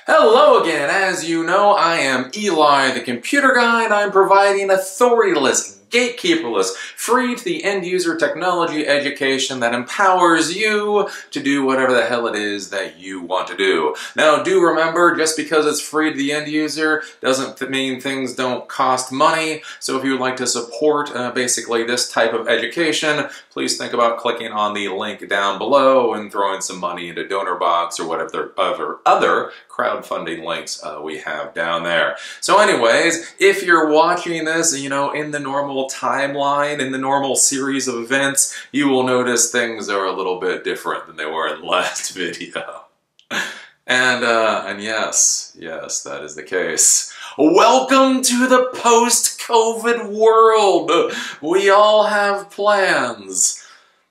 Hello again. As you know, I am Eli, the computer guy, and I'm providing authorityless, gatekeeperless, free to the end user technology education that empowers you to do whatever the hell it is that you want to do. Now, do remember, just because it's free to the end user doesn't mean things don't cost money. So if you would like to support basically this type of education, please think about clicking on the link down below and throwing some money into donor box or whatever other crowdfunding links we have down there. So anyways, if you're watching this, in the normal timeline, in the normal series of events, you will notice things are a little bit different than they were in the last video. And yes, that is the case. Welcome to the post-COVID world. We all have plans.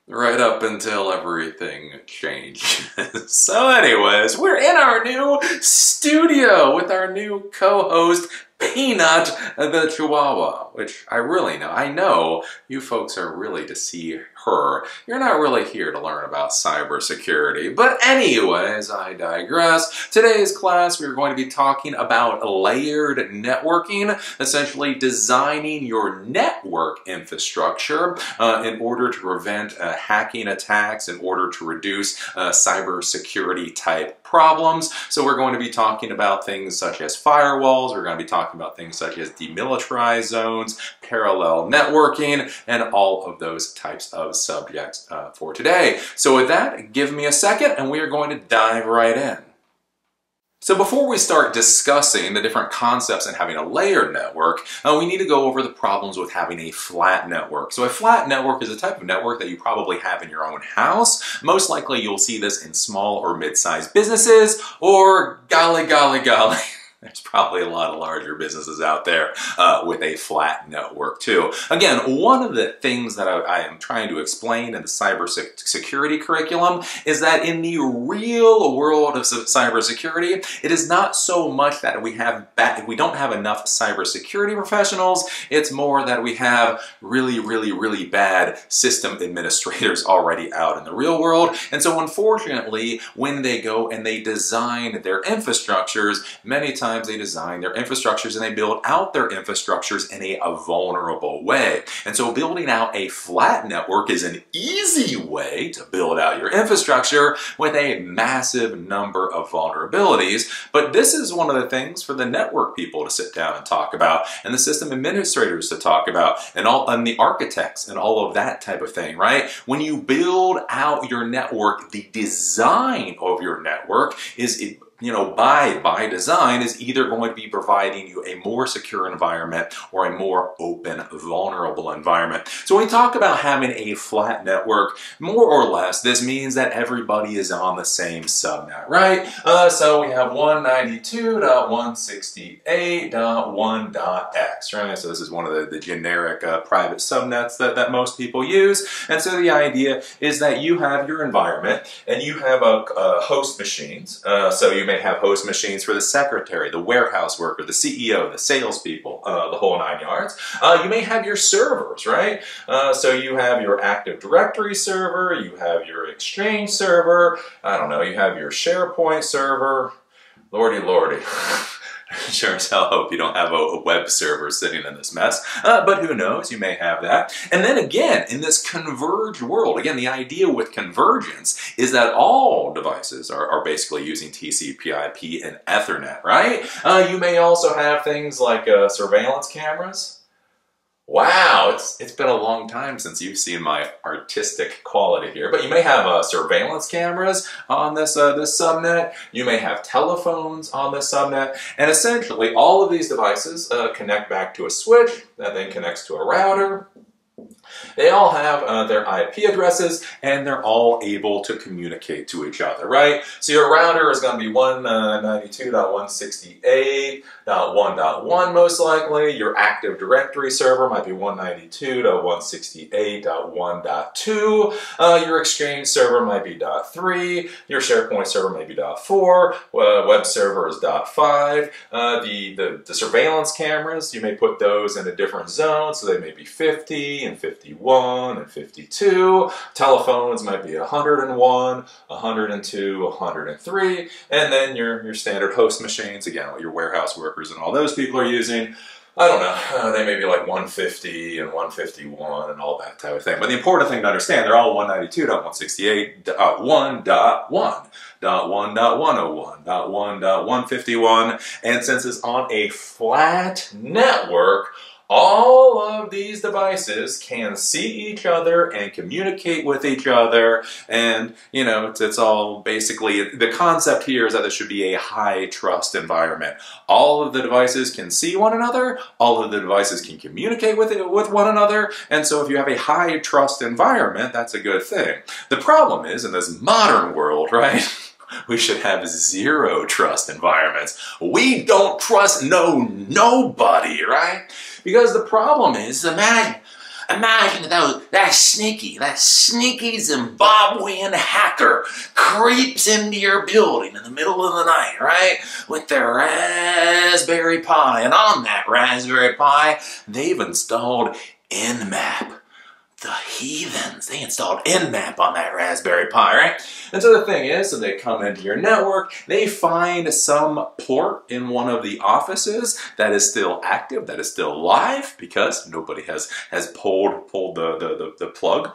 Right up until everything changes. So anyways, we're in our new studio with our new co-host, Peanut the Chihuahua, which I know you folks are really to see her. You're not really here to learn about cybersecurity. But anyways, I digress. Today's class, we're going to be talking about layered networking, essentially designing your network infrastructure in order to prevent hacking attacks, in order to reduce cybersecurity type problems. So we're going to be talking about things such as firewalls, we're going to be talking about things such as demilitarized zones, parallel networking, and all of those types of subjects for today. So with that, give me a second and we are going to dive right in. So before we start discussing the different concepts in having a layered network, we need to go over the problems with having a flat network. So a flat network is a type of network that you probably have in your own house. Most likely you'll see this in small or mid-sized businesses, or golly, there's probably a lot of larger businesses out there with a flat network too. Again, one of the things that I am trying to explain in the cybersecurity curriculum is that in the real world of cybersecurity, it is not so much that we don't have enough cybersecurity professionals. It's more that we have really bad system administrators already out in the real world. And so unfortunately, when they go and they design their infrastructures, many times they design their infrastructures and they build out their infrastructures in a vulnerable way. And so building out a flat network is an easy way to build out your infrastructure with a massive number of vulnerabilities. But this is one of the things for the network people to sit down and talk about, and the system administrators to talk about, and the architects and all of that type of thing, right? When you build out your network, the design of your network is by design is either going to be providing you a more secure environment or a more open, vulnerable environment. So when we talk about having a flat network, more or less, this means that everybody is on the same subnet, right? So we have 192.168.1.x, right? So this is one of the generic private subnets that most people use. And so the idea is that you have your environment and you have host machines. So you may have host machines for the secretary, the warehouse worker, the CEO, the salespeople, the whole 9 yards. You may have your servers, right? So you have your Active Directory server, you have your Exchange server, I don't know, you have your SharePoint server. Lordy. Sure as hell hope you don't have a web server sitting in this mess, but who knows, you may have that. And then again, in this converged world, again, the idea with convergence is that all devices are basically using TCP/IP and Ethernet, right? You may also have things like surveillance cameras. Wow, it's been a long time since you've seen my artistic quality here. But you may have surveillance cameras on this subnet. You may have telephones on this subnet. And essentially, all of these devices connect back to a switch that then connects to a router. They all have their IP addresses, and they're all able to communicate to each other, right? So your router is going to be 192.168.1.1 most likely. Your Active Directory server might be 192.168.1.2. Your Exchange server might be .3. Your SharePoint server may be .4. Web server is .5. The surveillance cameras, you may put those in a different zone, so they may be 50 and 50. 51 and 52. Telephones might be 101, 102, 103. And then your standard host machines, again, what your warehouse workers and all those people are using. I don't know, they may be like 150 and 151 and all that type of thing. But the important thing to understand, they're all 192.168.1.1.101.1.151. And since it's on a flat network, all of these devices can see each other and communicate with each other, and you know, it's all basically, the concept here is that this should be a high trust environment. All of the devices can see one another, all of the devices can communicate with one another, and so if you have a high trust environment, that's a good thing. The problem is, in this modern world, right, we should have zero trust environments. We don't trust nobody, right? Because the problem is, imagine that sneaky Zimbabwean hacker creeps into your building in the middle of the night, right? With their Raspberry Pi, and on that Raspberry Pi, they've installed Nmap. The heathens, they installed Nmap on that Raspberry Pi, right? And so the thing is, so they come into your network, they find some port in one of the offices that is still active, that is still live, because nobody has pulled the plug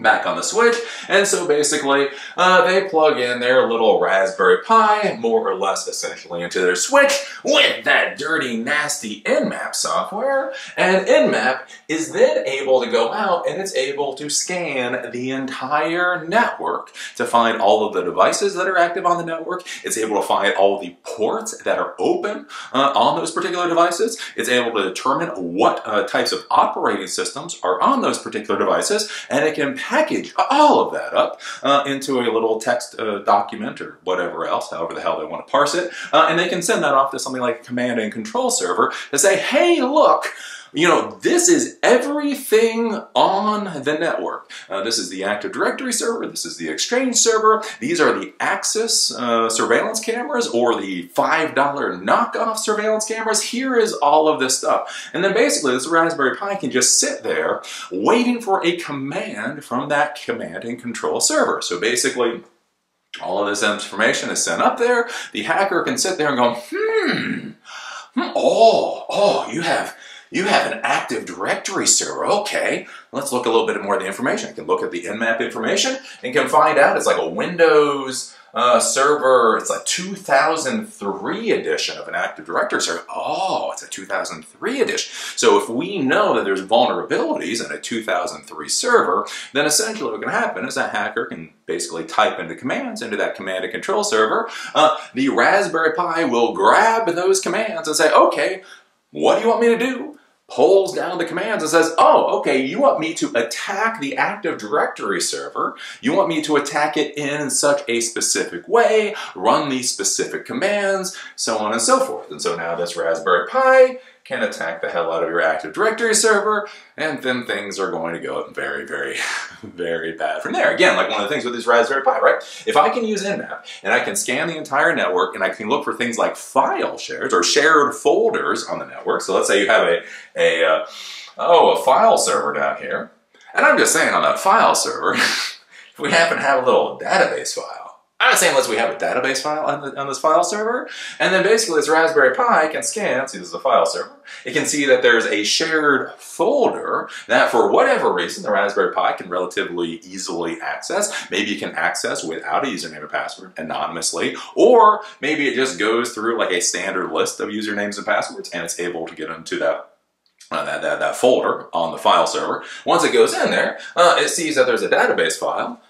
back on the switch, and so basically they plug in their little Raspberry Pi, more or less essentially, into their switch with that dirty, nasty Nmap software, and Nmap is then able to go out and it's able to scan the entire network to find all of the devices that are active on the network. It's able to find all the ports that are open on those particular devices. It's able to determine what types of operating systems are on those particular devices, and it can package all of that up into a little text document or whatever else, however the hell they want to parse it, and they can send that off to something like a command and control server to say, hey, look, you know, this is everything on the network. This is the Active Directory server, this is the Exchange server, these are the Axis surveillance cameras or the $5 knockoff surveillance cameras. Here is all of this stuff. And then basically this Raspberry Pi can just sit there waiting for a command from that command and control server. So basically, all of this information is sent up there. The hacker can sit there and go, you have an Active Directory server. Okay, let's look a little bit more at the information. I can look at the Nmap information and can find out it's like a Windows server. It's a 2003 edition of an Active Directory server. Oh, it's a 2003 edition. So if we know that there's vulnerabilities in a 2003 server, then essentially what can happen is a hacker can basically type into commands into that command and control server. The Raspberry Pi will grab those commands and say, okay, what do you want me to do? Pulls down the commands and says, oh, okay, you want me to attack the Active Directory server, you want me to attack it in such a specific way, run these specific commands, so on and so forth. And so now this Raspberry Pi can attack the hell out of your Active Directory server, and then things are going to go very, very, very bad from there. Again, like one of the things with this Raspberry Pi, right? If I can use Nmap, and I can scan the entire network, and I can look for things like file shares, or shared folders on the network, so let's say you have a file server down here, and I'm just saying on that file server, if we happen to have a little database file, I'm not saying unless we have a database file on this file server, and then basically this Raspberry Pi can scan, see this is a file server, it can see that there's a shared folder that for whatever reason the Raspberry Pi can relatively easily access. Maybe you can access without a username and password, anonymously, or maybe it just goes through like a standard list of usernames and passwords and it's able to get into that folder on the file server. Once it goes in there, it sees that there's a database file.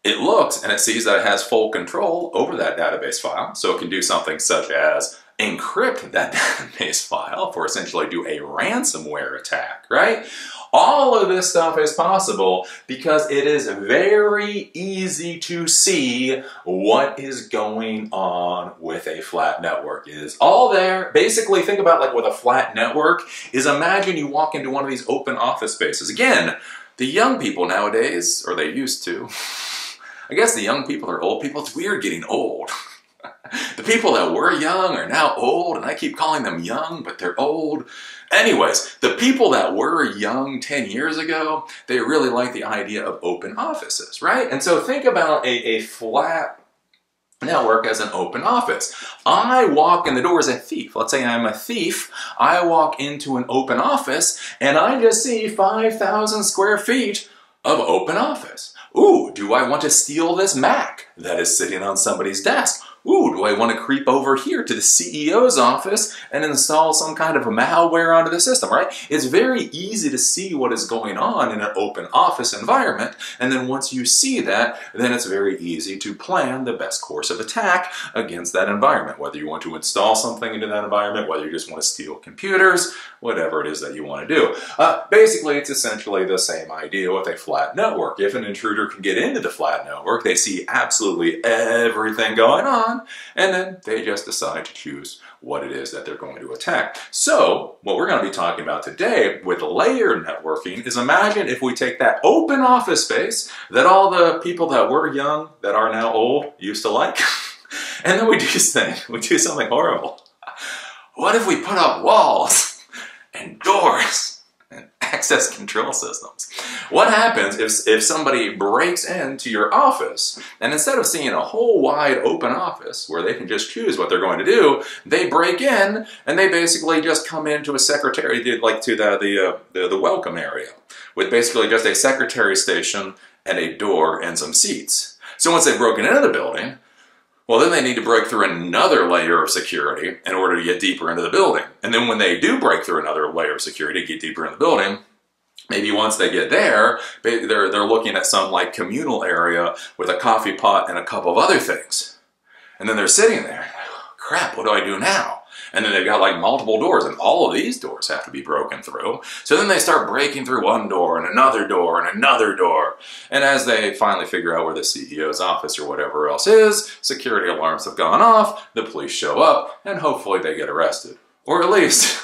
It looks and it sees that it has full control over that database file, so it can do something such as encrypt that database file for essentially do a ransomware attack, right? All of this stuff is possible because it is very easy to see what is going on with a flat network. It is all there. Basically, think about like with a flat network is imagine you walk into one of these open office spaces. Again, the young people nowadays, or they used to, I guess the young people are old people. It's weird getting old. The people that were young are now old, and I keep calling them young, but they're old. Anyways, the people that were young 10 years ago, they really like the idea of open offices, right? And so think about a flat network as an open office. I walk in the door as a thief. Let's say I'm a thief. I walk into an open office, and I just see 5,000 square feet of open office. Ooh, do I want to steal this Mac that is sitting on somebody's desk? Ooh, do I want to creep over here to the CEO's office and install some kind of a malware onto the system, right? It's very easy to see what is going on in an open office environment, and then once you see that, then it's very easy to plan the best course of attack against that environment, whether you want to install something into that environment, whether you just want to steal computers, whatever it is that you want to do. Basically, it's essentially the same idea with a flat network. If an intruder can get into the flat network, they see absolutely everything going on, and then they just decide to choose what it is that they're going to attack. So, what we're going to be talking about today with layered networking is, imagine if we take that open office space that all the people that were young, that are now old, used to like, and then we do something horrible. What if we put up walls and doors and access control systems? What happens if somebody breaks into your office, and instead of seeing a whole wide open office where they can just choose what they're going to do, they break in and they basically just come into a secretary, like to the welcome area, with basically just a secretary station and a door and some seats. So once they've broken into the building, well, then they need to break through another layer of security in order to get deeper into the building. And then when they do break through another layer of security to get deeper in the building, maybe once they get there, they're looking at some like communal area with a coffee pot and a couple of other things. And then they're sitting there, crap, what do I do now? And then they've got like multiple doors, and all of these doors have to be broken through. So then they start breaking through one door and another door and another door. And as they finally figure out where the CEO's office or whatever else is, security alarms have gone off, the police show up, and hopefully they get arrested. Or at least,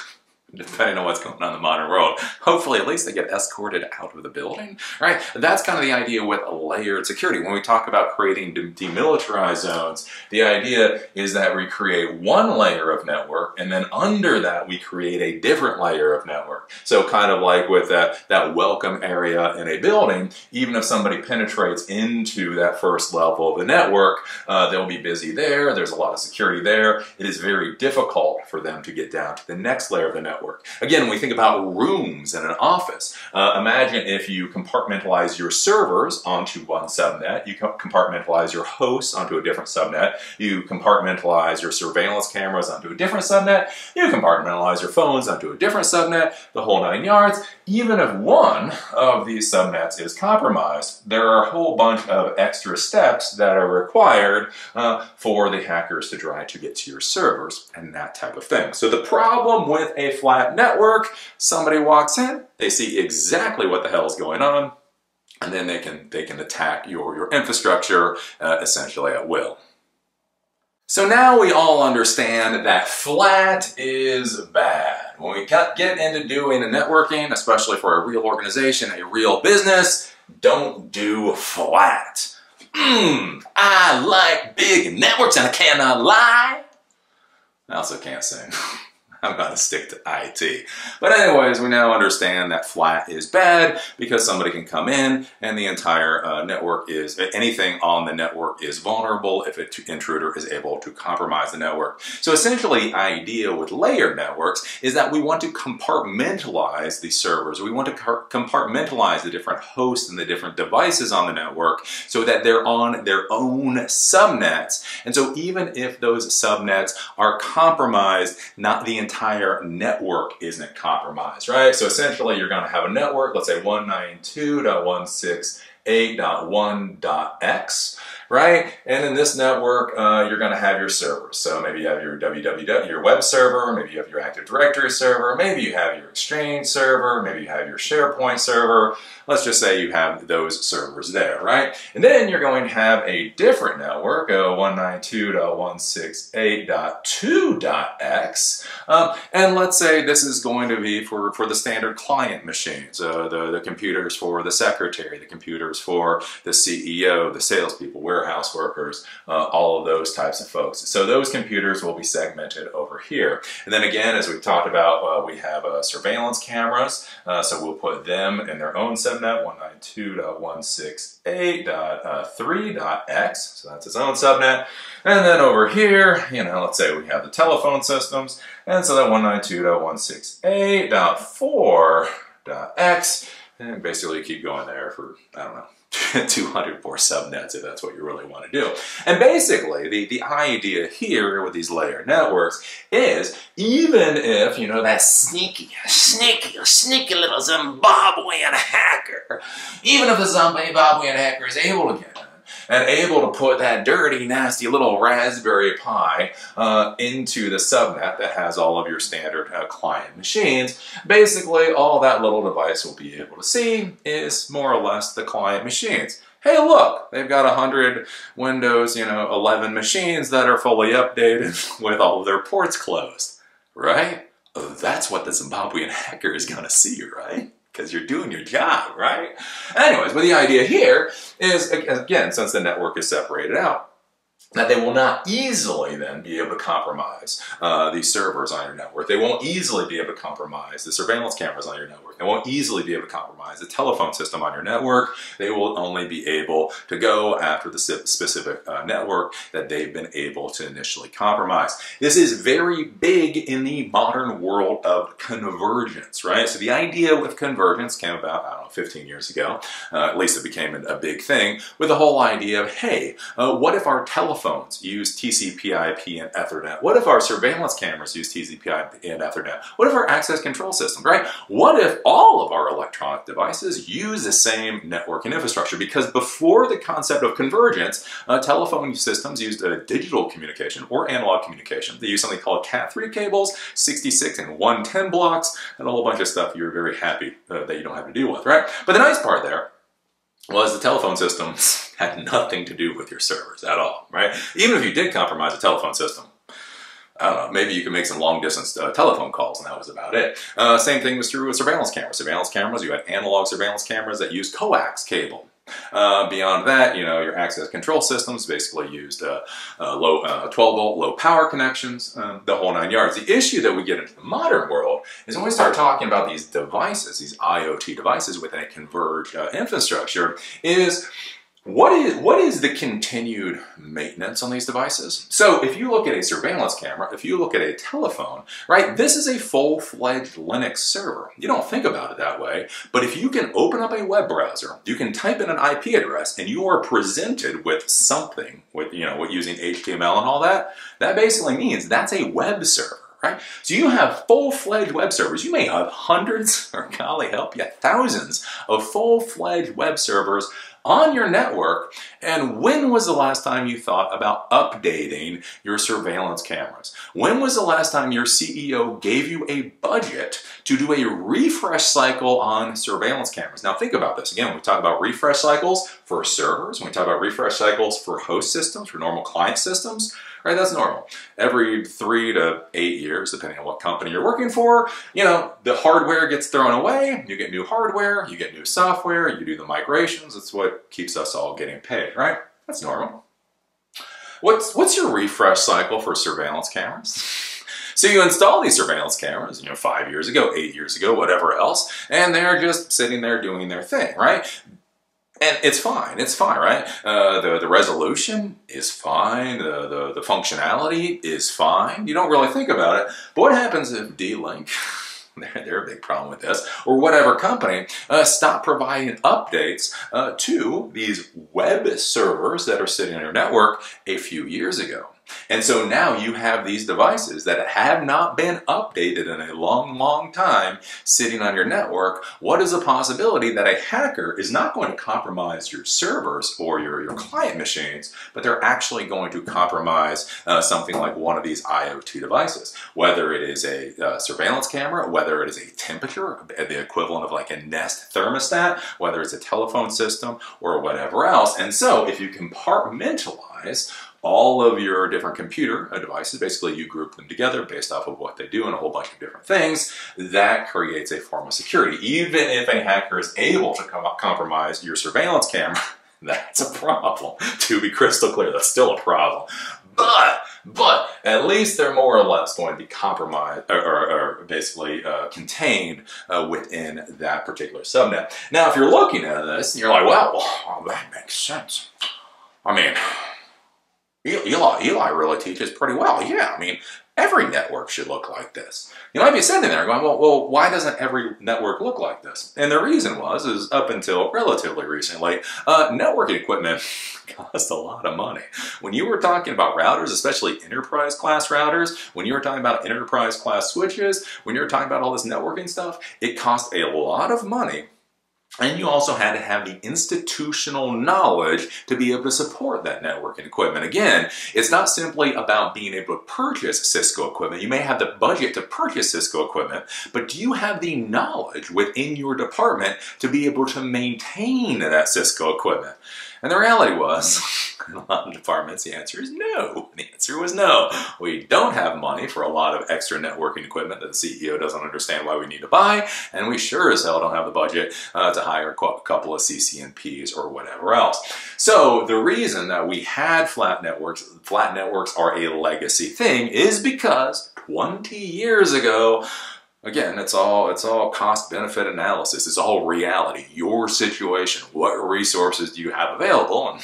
depending on what's going on in the modern world, hopefully at least they get escorted out of the building, right? That's kind of the idea with layered security. When we talk about creating demilitarized zones, the idea is that we create one layer of network, and then under that we create a different layer of network. So kind of like with that welcome area in a building, even if somebody penetrates into that first level of the network, they'll be busy there, there's a lot of security there. It is very difficult for them to get down to the next layer of the network. Again, when we think about rooms in an office, imagine if you compartmentalize your servers onto one subnet, you compartmentalize your hosts onto a different subnet, you compartmentalize your surveillance cameras onto a different subnet, you compartmentalize your phones onto a different subnet, the whole 9 yards. Even if one of these subnets is compromised, there are a whole bunch of extra steps that are required for the hackers to try to get to your servers and that type of thing. So the problem with a flat network, somebody walks in, they see exactly what the hell is going on, and then they can attack your infrastructure essentially at will. So now we all understand that flat is bad. When we get into doing networking, especially for a real organization, a real business, don't do flat. I like big networks and I cannot lie. I also can't sing. I'm going to stick to IT. But anyways, we now understand that flat is bad because somebody can come in and the entire network is, anything on the network is vulnerable if an intruder is able to compromise the network. So essentially, the idea with layered networks is that we want to compartmentalize the servers. We want to compartmentalize the different hosts and the different devices on the network so that they're on their own subnets. And so even if those subnets are compromised, not the entire network isn't compromised, right? So essentially you're going to have a network, let's say 192.168.1.x, right? And in this network, you're going to have your servers. So maybe you have your your web server, maybe you have your Active Directory server, maybe you have your Exchange server, maybe you have your SharePoint server. Let's just say you have those servers there, right? And then you're going to have a different network, 192.168.2.x. And let's say this is going to be for the standard client machines, the computers for the secretary, the computers for the CEO, the salespeople, where warehouse workers, all of those types of folks. So those computers will be segmented over here. And then again, as we've talked about, we have surveillance cameras. So we'll put them in their own subnet, 192.168.3.x. So that's its own subnet. And then over here, let's say we have the telephone systems. And so that 192.168.4.x. And basically you keep going there for, I don't know, 204 subnets if that's what you really want to do. And basically, the idea here with these layered networks is even if, that sneaky little Zimbabwean hacker, even if the Zimbabwean hacker is able to get in and able to put that dirty, nasty little Raspberry Pi into the subnet that has all of your standard client machines, basically all that little device will be able to see is more or less the client machines. Hey, look, they've got 100 Windows, 11 machines that are fully updated with all of their ports closed, right? That's what the Zimbabwean hacker is going to see, right? Because you're doing your job, right? Anyways, but the idea here is, again, since the network is separated out, that they will not easily then be able to compromise these servers on your network. They won't easily be able to compromise the surveillance cameras on your network. They won't easily be able to compromise the telephone system on your network. They will only be able to go after the specific network that they've been able to initially compromise. This is very big in the modern world of convergence, right? So the idea with convergence came about, I don't know, 15 years ago. At least it became a big thing with the whole idea of, hey, what if our telephones use TCP/IP and Ethernet? What if our surveillance cameras use TCP/IP and Ethernet? What if our access control systems, right? What if all of our electronic devices use the same networking infrastructure? Because before the concept of convergence, telephone systems used digital communication or analog communication. They used something called Cat3 cables, 66 and 110 blocks, and a whole bunch of stuff you're very happy that you don't have to deal with, right? But the nice part there was the telephone systems had nothing to do with your servers at all, right? Even if you did compromise a telephone system, I don't know, maybe you could make some long-distance telephone calls, and that was about it. Same thing was true with surveillance cameras. Surveillance cameras, you had analog surveillance cameras that used coax cable. Beyond that, your access control systems basically used 12-volt low power connections, the whole 9 yards. The issue that we get into the modern world is when we start talking about these devices, these IoT devices within a converged infrastructure, is what is the continued maintenance on these devices? So if you look at a surveillance camera, if you look at a telephone, right, this is a full-fledged Linux server. You don't think about it that way, but if you can open up a web browser, you can type in an IP address, and you are presented with something, with using HTML and all that, that basically means that's a web server. Right? So you have full-fledged web servers. You may have hundreds, or golly help you, thousands of full-fledged web servers on your network. And when was the last time you thought about updating your surveillance cameras? When was the last time your CEO gave you a budget to do a refresh cycle on surveillance cameras? Now think about this. Again, when we talk about refresh cycles for servers, when we talk about refresh cycles for host systems, for normal client systems, right, that's normal. Every 3 to 8 years, depending on what company you're working for, the hardware gets thrown away, you get new hardware, you get new software, you do the migrations. That's what keeps us all getting paid, right? That's normal. What's your refresh cycle for surveillance cameras? So you install these surveillance cameras, 5 years ago, 8 years ago, whatever else, and they're just sitting there doing their thing, right? And it's fine, right? The resolution is fine, the functionality is fine. You don't really think about it. But what happens if D-Link, they're a big problem with this, or whatever company, stop providing updates to these web servers that are sitting on your network a few years ago? And so now you have these devices that have not been updated in a long, long time sitting on your network. What is the possibility that a hacker is not going to compromise your servers or your client machines, but they're actually going to compromise something like one of these IoT devices? Whether it is a surveillance camera, whether it is a temperature, the equivalent of like a Nest thermostat, whether it's a telephone system or whatever else. And so if you compartmentalize all of your different computer devices, basically you group them together based off of what they do and a whole bunch of different things, that creates a form of security. Even if a hacker is able to compromise your surveillance camera, That's a problem. To be crystal clear, that's still a problem. But at least they're more or less going to be compromised or basically contained within that particular subnet. Now, if you're looking at this and you're like, well, that makes sense. I mean, Eli really teaches pretty well. Yeah, I mean, every network should look like this. You might be sitting there going, well, why doesn't every network look like this? And the reason is up until relatively recently, networking equipment cost a lot of money. When you were talking about routers, especially enterprise class routers, when you were talking about enterprise class switches, when you were talking about all this networking stuff, it cost a lot of money. And you also had to have the institutional knowledge to be able to support that networking equipment. Again, it's not simply about being able to purchase Cisco equipment. You may have the budget to purchase Cisco equipment, but do you have the knowledge within your department to be able to maintain that Cisco equipment? And the reality was, in a lot of departments, the answer is no. The answer was no. We don't have money for a lot of extra networking equipment that the CEO doesn't understand why we need to buy, and we sure as hell don't have the budget to hire a couple of CCNPs or whatever else. So the reason that we had flat networks are a legacy thing, is because 20 years ago, again, it's all cost-benefit analysis. It's all reality, your situation. What resources do you have available? And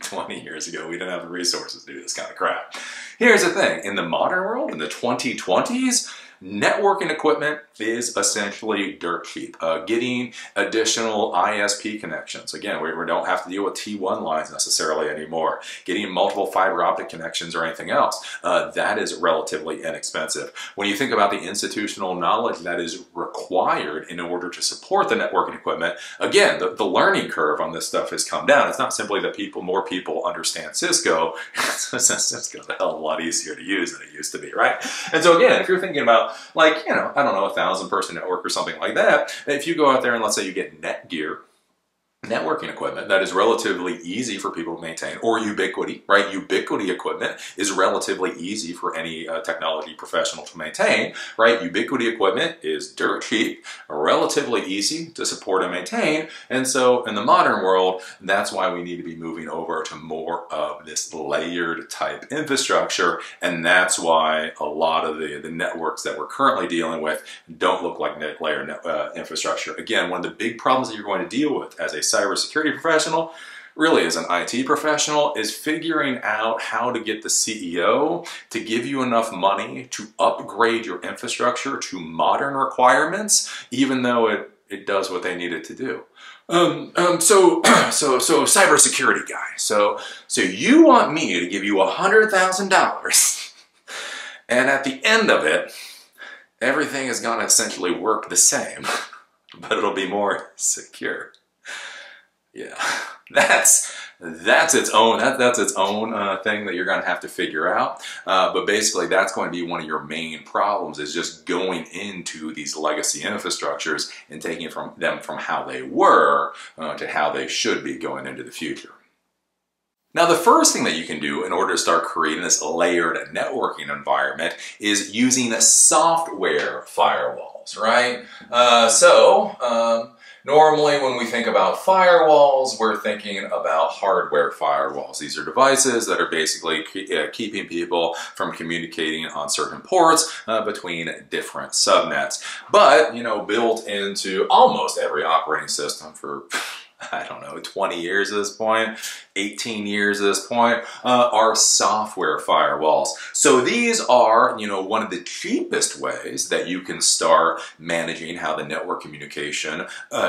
20 years ago, we didn't have the resources to do this kind of crap. Here's the thing. In the modern world, in the 2020s, networking equipment is essentially dirt cheap. Getting additional ISP connections. Again, we don't have to deal with T1 lines necessarily anymore. Getting multiple fiber optic connections or anything else, that is relatively inexpensive. When you think about the institutional knowledge that is required in order to support the networking equipment, again, the learning curve on this stuff has come down. It's not simply that more people understand Cisco. Cisco's a hell of a lot easier to use than it used to be, right? And so again, if you're thinking about, like, you know, I don't know, 1,000-person network or something like that, if you go out there and let's say you get Netgear networking equipment that is relatively easy for people to maintain, or Ubiquiti, right? Ubiquiti equipment is relatively easy for any technology professional to maintain, right? Ubiquiti equipment is dirt cheap, relatively easy to support and maintain, and so in the modern world, that's why we need to be moving over to more of this layered type infrastructure, and that's why a lot of the networks that we're currently dealing with don't look like layered infrastructure. Again, one of the big problems that you're going to deal with as a cybersecurity professional, really as an IT professional, is figuring out how to get the CEO to give you enough money to upgrade your infrastructure to modern requirements, even though it does what they need it to do. So cybersecurity guy. So you want me to give you $100,000, and at the end of it, everything is going to essentially work the same, but it'll be more secure. Yeah, that's its own thing that you're going to have to figure out. But basically, that's going to be one of your main problems, is just going into these legacy infrastructures and taking them from how they were to how they should be going into the future. Now, the first thing that you can do in order to start creating this layered networking environment is using software firewalls, right? Normally, when we think about firewalls, we're thinking about hardware firewalls. These are devices that are basically keeping people from communicating on certain ports between different subnets. But, you know, built into almost every operating system for, I don't know, 20 years at this point, 18 years at this point, are software firewalls. So these are, you know, one of the cheapest ways that you can start managing how the network communication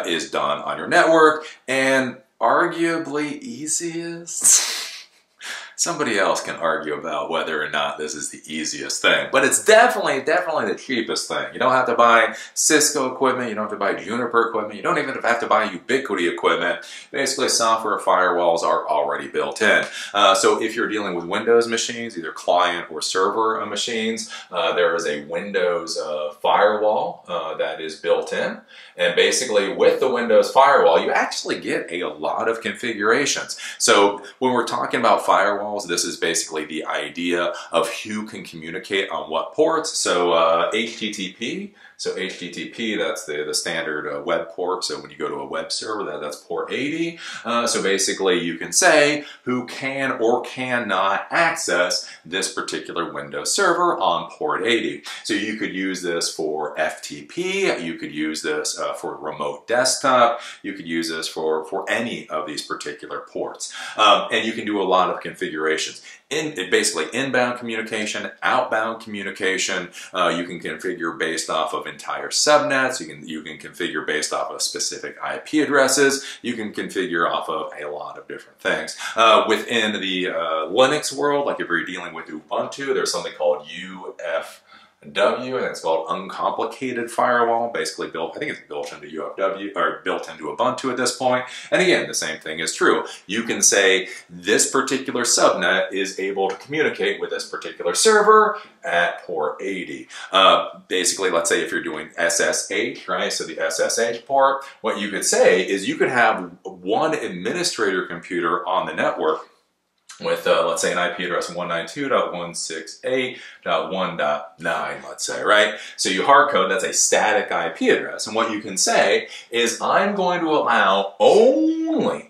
is done on your network, and arguably easiest. Somebody else can argue about whether or not this is the easiest thing, but it's definitely the cheapest thing. You don't have to buy Cisco equipment, you don't have to buy Juniper equipment, you don't even have to buy Ubiquiti equipment. Basically, software firewalls are already built in. So if you're dealing with Windows machines, either client or server machines, there is a Windows firewall that is built in. And basically, with the Windows firewall, you actually get a lot of configurations. So when we're talking about firewall firewalls. This is basically the idea of who can communicate on what ports. So HTTP. So HTTP, that's the standard web port. So when you go to a web server, that's port 80. So basically you can say who can or cannot access this particular Windows server on port 80. So you could use this for FTP, you could use this for remote desktop, you could use this for any of these particular ports. And you can do a lot of configurations. Basically inbound communication, outbound communication, you can configure based off of entire subnets, you can configure based off of specific IP addresses, you can configure off of a lot of different things. Within the Linux world, like if you're dealing with Ubuntu, there's something called UFW, and it's called uncomplicated firewall, basically built, I think it's built into UFW, or built into Ubuntu at this point. And again, the same thing is true. You can say this particular subnet is able to communicate with this particular server at port 80. Basically, let's say if you're doing SSH, right, so the SSH port, what you could say is you could have one administrator computer on the network with, let's say, an IP address 192.168.1.9, let's say, right? So you hardcode, that's a static IP address, and what you can say is I'm going to allow only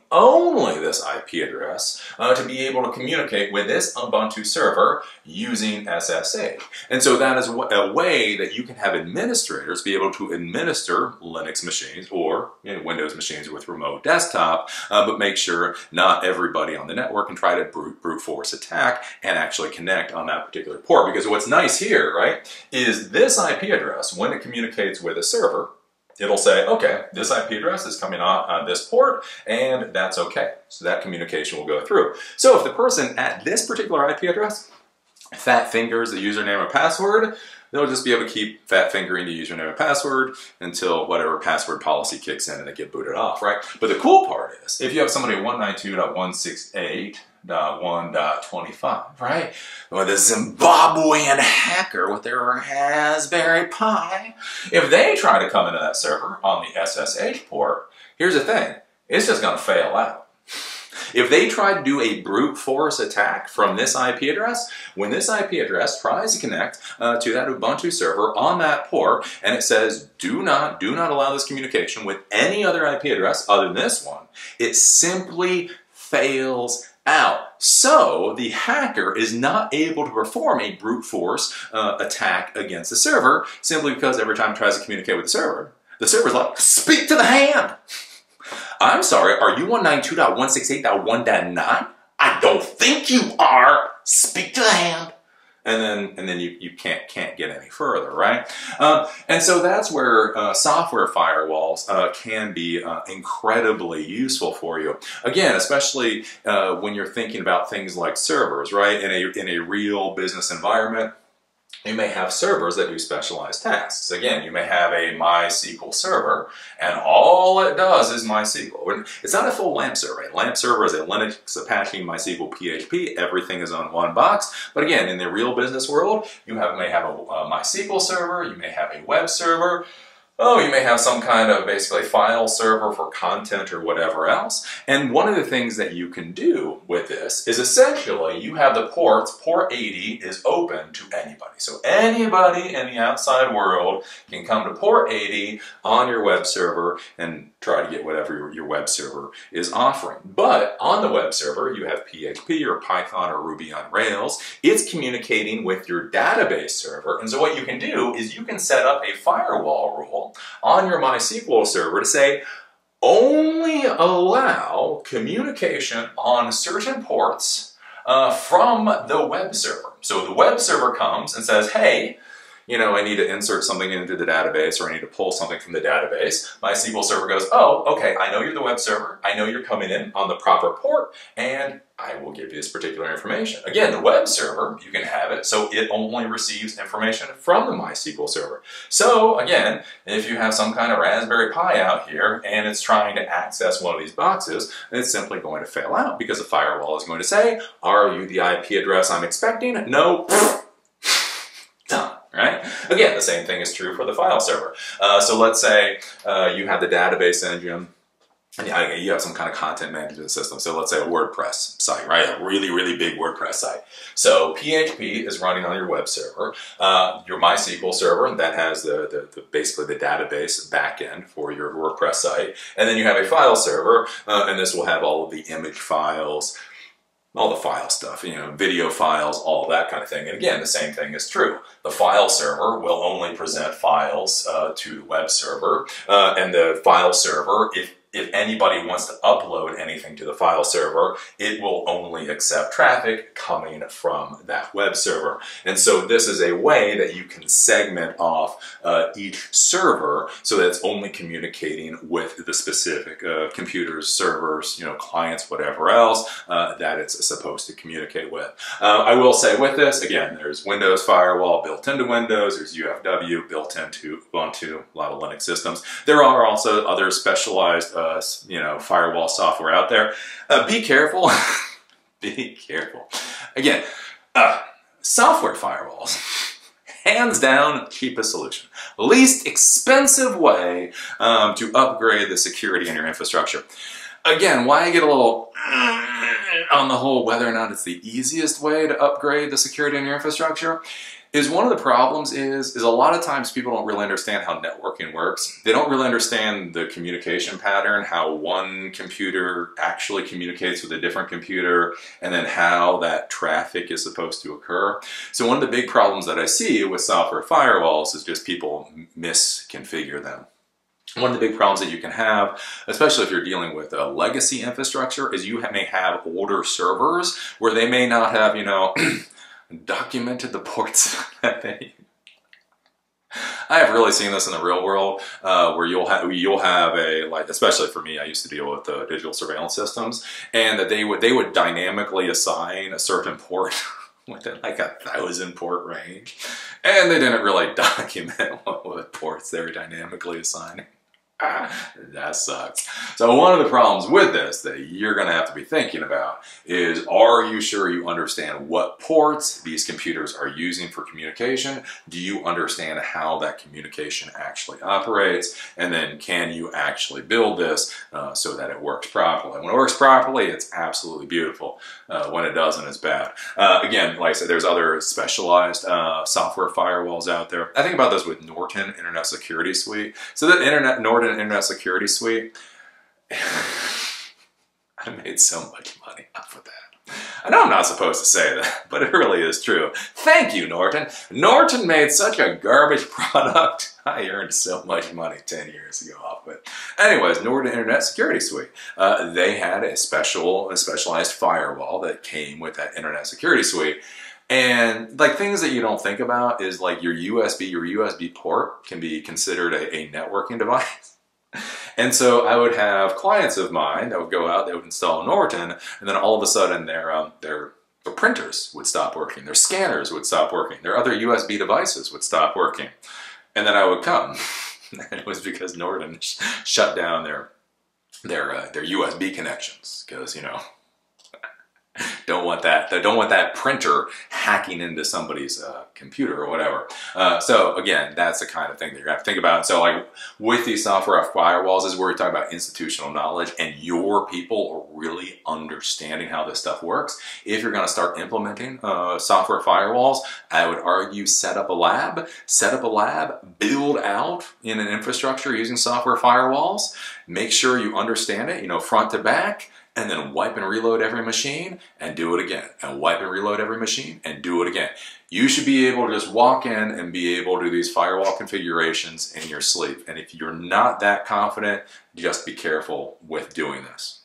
this IP address to be able to communicate with this Ubuntu server using SSH. And so that is a way that you can have administrators be able to administer Linux machines or Windows machines with remote desktop, but make sure not everybody on the network can try to brute force attack and actually connect on that particular port. Because what's nice here, right, is this IP address, when it communicates with a server, it'll say, okay, this IP address is coming on this port, and that's okay. So that communication will go through. So if the person at this particular IP address fat fingers the username or password, they'll just be able to keep fat fingering the username and password until whatever password policy kicks in and they get booted off, right? But the cool part is, if you have somebody at 192.168.1.25, right? With a Zimbabwean hacker with their Raspberry Pi, if they try to come into that server on the SSH port, here's the thing, it's just going to fail out. If they try to do a brute force attack from this IP address, when this IP address tries to connect to that Ubuntu server on that port, and it says, do not allow this communication with any other IP address other than this one, it simply fails out. So the hacker is not able to perform a brute force attack against the server, simply because every time it tries to communicate with the server's like, speak to the hand! I'm sorry, are you 192.168.1.9? I don't think you are. Speak to the hand. And then you can't get any further, right? And so that's where software firewalls can be incredibly useful for you. Again, especially when you're thinking about things like servers, right? In a real business environment, you may have servers that do specialized tasks. Again, you may have a MySQL server, and all it does is MySQL. It's not a full LAMP server. A LAMP server is a Linux, Apache, MySQL, PHP. Everything is on one box. But again, in the real business world, you may have a MySQL server, you may have a web server, you may have some kind of basically file server for content or whatever else. And one of the things that you can do with this is essentially you have the ports, port 80 is open to anybody. So anybody in the outside world can come to port 80 on your web server and try to get whatever your web server is offering. But on the web server, you have PHP or Python or Ruby on Rails. It's communicating with your database server. And so what you can do is you can set up a firewall rule on your MySQL server to say, only allow communication on certain ports from the web server. So the web server comes and says, hey, I need to insert something into the database, or I need to pull something from the database. MySQL server goes, oh, okay, I know you're the web server. I know you're coming in on the proper port, and I will give you this particular information. Again, the web server, you can have it so it only receives information from the MySQL server. So again, if you have some kind of Raspberry Pi out here and it's trying to access one of these boxes, it's simply going to fail out because the firewall is going to say, are you the IP address I'm expecting? No. Done. Right? Again, the same thing is true for the file server. So let's say you have the database engine and you have some kind of content management system. So let's say a WordPress site, right? A really, really big WordPress site. So PHP is running on your web server, your MySQL server that has basically the database backend for your WordPress site. And then you have a file server, and this will have all of the image files, all the file stuff, you know, video files, all that kind of thing. And again, the same thing is true. The file server will only present files to the web server, and the file server, if anybody wants to upload anything to the file server, it will only accept traffic coming from that web server. And so this is a way that you can segment off each server so that it's only communicating with the specific computers, servers, you know, clients, whatever else that it's supposed to communicate with. I will say with this, again, there's Windows Firewall built into Windows, there's UFW built into Ubuntu, a lot of Linux systems. There are also other specialized you know, firewall software out there. Be careful. Be careful. Again, software firewalls, hands down, cheapest solution. Least expensive way to upgrade the security in your infrastructure. Again, why I get a little on the whole whether or not it's the easiest way to upgrade the security in your infrastructure is one of the problems is a lot of times people don't really understand how networking works. They don't really understand the communication pattern, how one computer actually communicates with a different computer, and then how that traffic is supposed to occur. So one of the big problems that I see with software firewalls is just people misconfigure them. One of the big problems that you can have, especially if you're dealing with a legacy infrastructure, is you may have older servers where they may not have, you know, documented the ports that they. I have really seen this in the real world, where you'll have a, like, especially for me, I used to deal with digital surveillance systems, and that they would dynamically assign a certain port within like 1,000 port range, and they didn't really document what ports they were dynamically assigning. That sucks. So one of the problems with this that you're going to have to be thinking about is, are you sure you understand what ports these computers are using for communication? Do you understand how that communication actually operates? And then can you actually build this so that it works properly? When it works properly, it's absolutely beautiful. When it doesn't, it's bad. Again, like I said, there's other specialized software firewalls out there. I think about this with Norton Internet Security Suite. So that Norton Internet Security Suite, I made so much money off of that. I know I'm not supposed to say that, but it really is true. Thank you, Norton. Norton made such a garbage product. I earned so much money 10 years ago off it. Anyways, Norton Internet Security Suite. They had a specialized firewall that came with that Internet Security Suite. And like things that you don't think about is like your USB port can be considered a networking device. And so I would have clients of mine that would go out, they would install Norton, and then all of a sudden their printers would stop working, their scanners would stop working, their other USB devices would stop working. And then I would come. And it was because Norton shut down their USB connections, because, you know, don't want that printer hacking into somebody's computer or whatever. So again, that's the kind of thing that you're gonna have to think about. So like with these software firewalls is where we talk about institutional knowledge and your people are really understanding how this stuff works. If you're gonna start implementing software firewalls, I would argue set up a lab, build out in an infrastructure using software firewalls, make sure you understand it, you know, front to back, and then wipe and reload every machine and do it again, and wipe and reload every machine and do it again. You should be able to just walk in and be able to do these firewall configurations in your sleep. And if you're not that confident, just be careful with doing this.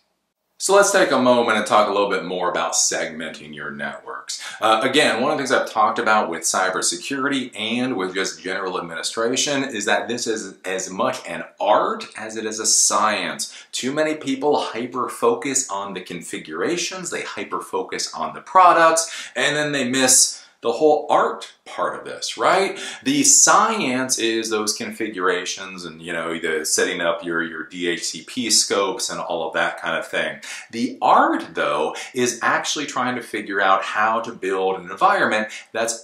So let's take a moment and talk a little bit more about segmenting your networks. Again, one of the things I've talked about with cybersecurity and with just general administration is that this is as much an art as it is a science. Too many people hyper-focus on the configurations, they hyper-focus on the products, and then they miss the whole art part of this, right? The science is those configurations and, you know, the setting up your DHCP scopes and all of that kind of thing. The art, though, is actually trying to figure out how to build an environment that's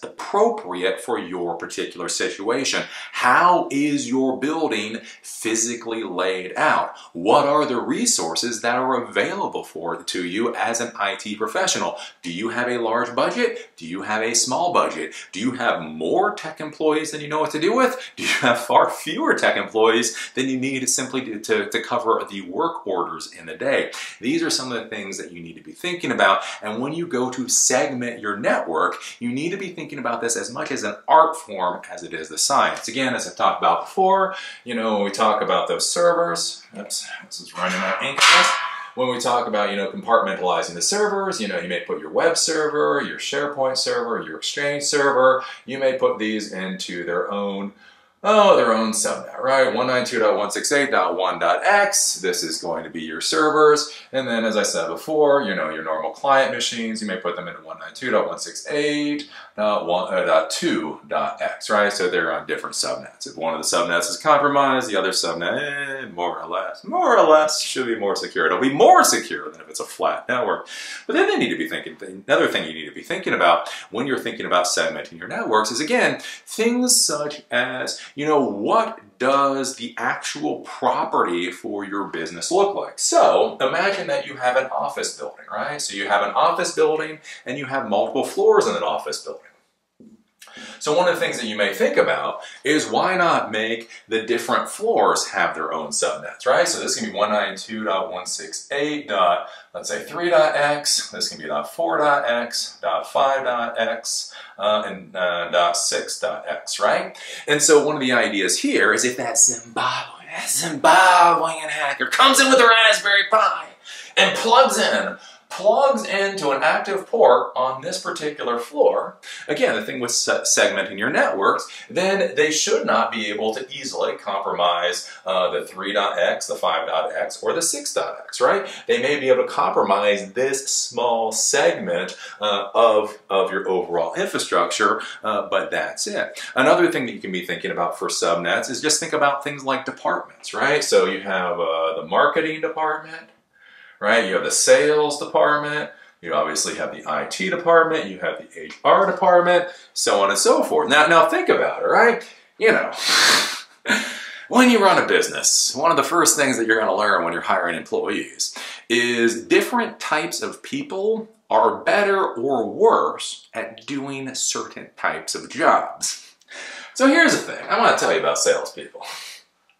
appropriate for your particular situation. How is your building physically laid out? What are the resources that are available to you as an IT professional? Do you have a large budget? Do you have a small budget? Do you have more tech employees than you know what to do with? Do you have far fewer tech employees than you need simply to cover the work orders in the day? These are some of the things that you need to be thinking about. And when you go to segment your network, you need to be thinking about this as much as an art form as it is the science. Again, as I've talked about before, you know, when we talk about those servers, oops, this is running out of ink. When we talk about, you know, compartmentalizing the servers, you know, you may put your web server, your SharePoint server, your Exchange server, you may put these into their own subnet, right? 192.168.1.x, this is going to be your servers. And then, as I said before, you know, your normal client machines, you may put them into 192.168.2.x, right? So they're on different subnets. If one of the subnets is compromised, the other subnet, more or less, should be more secure. It'll be more secure than if it's a flat network. But then they need to be thinking, another thing you need to be thinking about when you're thinking about segmenting your networks is, again, things such as, you know, what does the actual property for your business look like? So imagine that you have an office building, right? So you have an office building and you have multiple floors in an office building. So one of the things that you may think about is why not make the different floors have their own subnets, right? So this can be 192.168. Let's say 3.x, this can be .4.x, .5.x, and .6.x, right? And so one of the ideas here is if that Zimbabwean hacker comes in with a Raspberry Pi and plugs into an active port on this particular floor, again, the thing with segmenting your networks, then they should not be able to easily compromise the 3.x, the 5.x, or the 6.x, right? They may be able to compromise this small segment of your overall infrastructure, but that's it. Another thing that you can be thinking about for subnets is just think about things like departments, right? So you have the marketing department, right? You have the sales department, you obviously have the IT department, you have the HR department, so on and so forth. Now think about it, right? You know, when you run a business, one of the first things that you're going to learn when you're hiring employees is different types of people are better or worse at doing certain types of jobs. So here's the thing, I want to tell you about salespeople.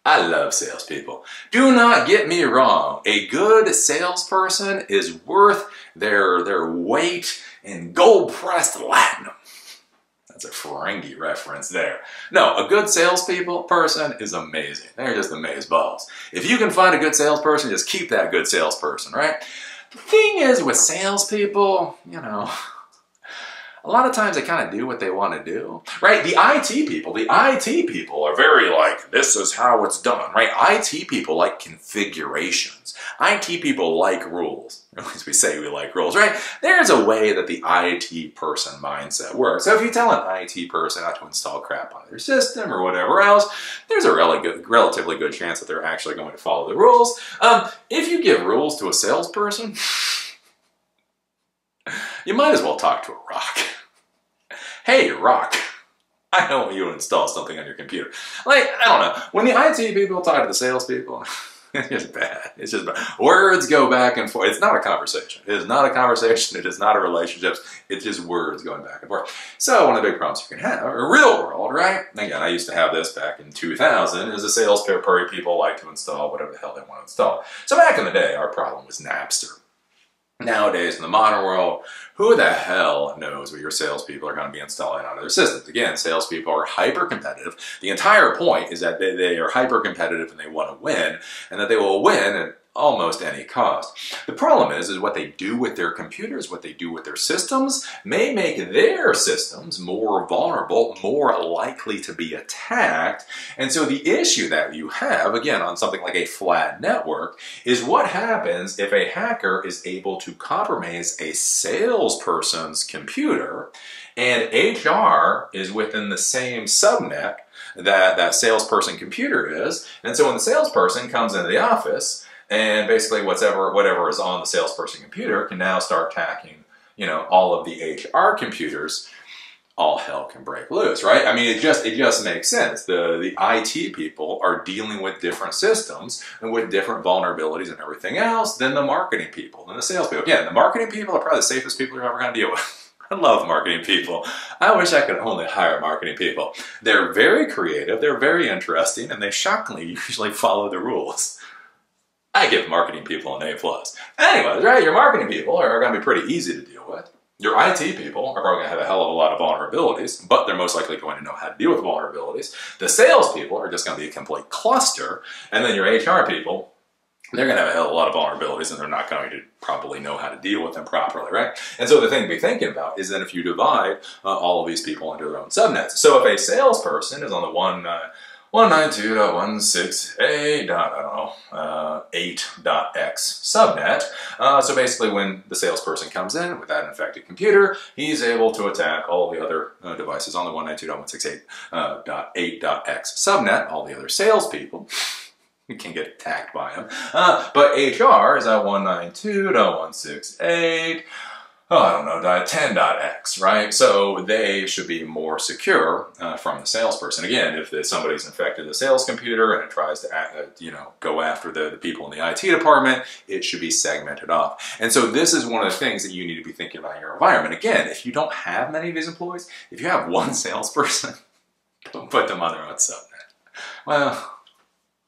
I love salespeople. Do not get me wrong. A good salesperson is worth their weight in gold-pressed latinum. That's a Ferengi reference there. No, a good person is amazing. They're just amazeballs. If you can find a good salesperson, just keep that good salesperson, right? The thing is with salespeople, you know, a lot of times they kind of do what they want to do, right? The IT people are very like, this is how it's done, right? IT people like configurations. IT people like rules. Or at least we say we like rules, right? There's a way that the IT person mindset works. So if you tell an IT person not to install crap on their system or whatever else, there's a relatively good chance that they're actually going to follow the rules. If you give rules to a salesperson, you might as well talk to a rock. Hey, rock, I don't want you to install something on your computer. Like, I don't know. When the IT people talk to the salespeople, it's just bad. It's just bad. Words go back and forth. It's not a conversation. It is not a conversation. It is not a relationship. It's just words going back and forth. So one of the big problems you can have, in real world, right? Again, I used to have this back in 2000, is the sales people like to install whatever the hell they want to install. So back in the day, our problem was Napster. Nowadays, in the modern world, who the hell knows what your salespeople are going to be installing onto their systems? Again, salespeople are hyper-competitive. The entire point is that they are hyper-competitive and they want to win, and that they will win almost any cost. The problem is what they do with their computers, what they do with their systems, may make their systems more vulnerable, more likely to be attacked. And so the issue that you have, again, on something like a flat network, is what happens if a hacker is able to compromise a salesperson's computer and HR is within the same subnet that salesperson computer is. And so when the salesperson comes into the office, and basically whatever is on the salesperson computer can now start attacking, you know, all of the HR computers, all hell can break loose, right? I mean, it just makes sense. The IT people are dealing with different systems and with different vulnerabilities and everything else than the marketing people, than the sales people. Again, the marketing people are probably the safest people you're ever going to deal with. I love marketing people. I wish I could only hire marketing people. They're very creative, they're very interesting, and they shockingly usually follow the rules. I give marketing people an A+. Anyways, right, your marketing people are going to be pretty easy to deal with. Your IT people are probably going to have a hell of a lot of vulnerabilities, but they're most likely going to know how to deal with vulnerabilities. The sales people are just going to be a complete cluster, and then your HR people, they're going to have a hell of a lot of vulnerabilities, and they're not going to probably know how to deal with them properly, right? And so the thing to be thinking about is that if you divide all of these people into their own subnets. So if a salesperson is on the 192.168.8.x subnet. So basically when the salesperson comes in with that infected computer, he's able to attack all the other devices on the 192.168.8.x subnet, all the other salespeople. You can get attacked by him. But HR is at 192.168. I don't know, 10.x, right? So they should be more secure from the salesperson. Again, if somebody's infected the sales computer and it tries to go after the people in the IT department, it should be segmented off. And so this is one of the things that you need to be thinking about in your environment. Again, if you don't have many of these employees, if you have one salesperson, don't put them on their own subnet. Well,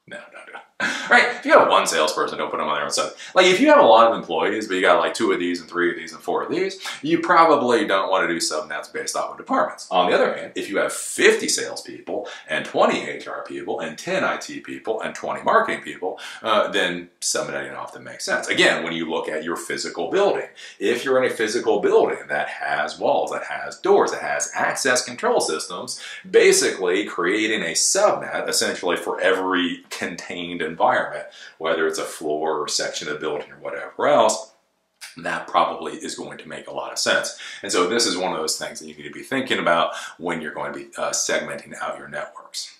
no, don't do it. Right, if you have one salesperson, don't put them on their own side. Like if you have a lot of employees, but you got like 2 of these and 3 of these and 4 of these, you probably don't want to do subnets based off of departments. On the other hand, if you have 50 salespeople and 20 HR people and 10 IT people and 20 marketing people, then subnetting often makes sense. Again, when you look at your physical building, if you're in a physical building that has walls, that has doors, that has access control systems, basically creating a subnet essentially for every contained environment, whether it's a floor or section of the building or whatever else, that probably is going to make a lot of sense. And so this is one of those things that you need to be thinking about when you're going to be segmenting out your networks.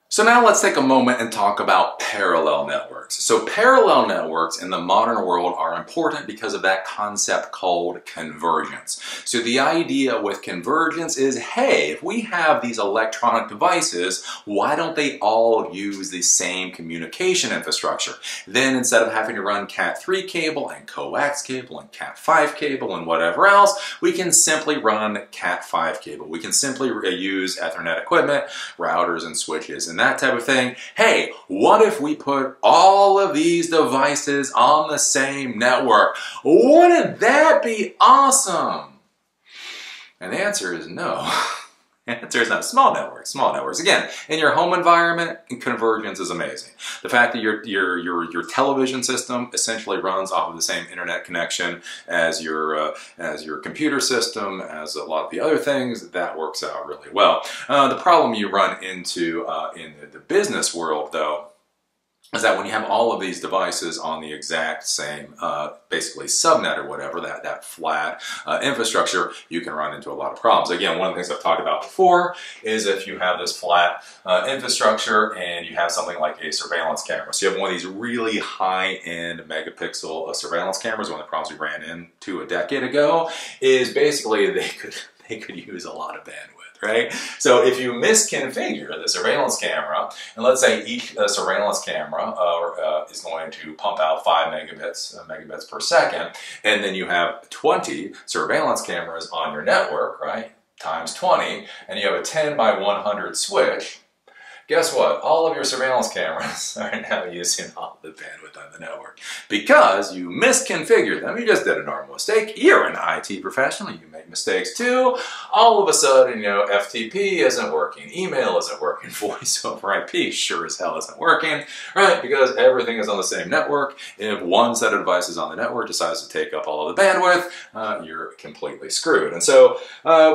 So now let's take a moment and talk about parallel networks. So parallel networks in the modern world are important because of that concept called convergence. So the idea with convergence is, hey, if we have these electronic devices, why don't they all use the same communication infrastructure? Then instead of having to run Cat3 cable and coax cable and Cat5 cable and whatever else, we can simply run Cat5 cable. We can simply use Ethernet equipment, routers and switches and that type of thing. Hey, what if we put all of these devices on the same network? Wouldn't that be awesome? And the answer is no. The answer is no. Small networks, small networks. Again, in your home environment, convergence is amazing. The fact that your television system essentially runs off of the same internet connection as your computer system, as a lot of the other things, that works out really well. The problem you run into in the business world, though, is that when you have all of these devices on the exact same, basically subnet or whatever, that flat infrastructure, you can run into a lot of problems. Again, one of the things I've talked about before is if you have this flat infrastructure and you have something like a surveillance camera. So you have one of these really high-end megapixel surveillance cameras. One of the problems we ran into a decade ago is basically they could use a lot of bandwidth. Right? So if you misconfigure the surveillance camera, and let's say each surveillance camera is going to pump out 5 megabits per second, and then you have 20 surveillance cameras on your network, right? Times 20, and you have a 10 by 100 switch, guess what? All of your surveillance cameras are now using all the bandwidth on the network because you misconfigured them. You just did a normal mistake. You're an IT professional. You make mistakes too. All of a sudden, you know, FTP isn't working. Email isn't working. Voice over IP sure as hell isn't working, right? Because everything is on the same network. If one set of devices on the network decides to take up all of the bandwidth, you're completely screwed. And so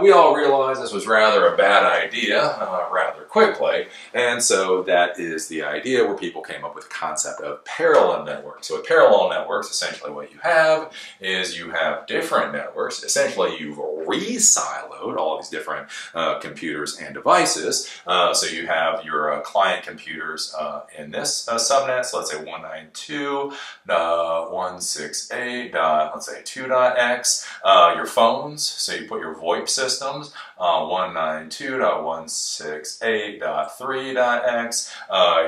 we all realized this was rather a bad idea rather quickly. And so that is the idea where people came up with the concept of parallel networks. So with parallel networks, essentially what you have is you have different networks. Essentially, you've re-siloed all these different computers and devices. So you have your client computers in this subnet. So let's say 192.168.2.x. Your phones, so you put your VoIP systems 192.168.3.x.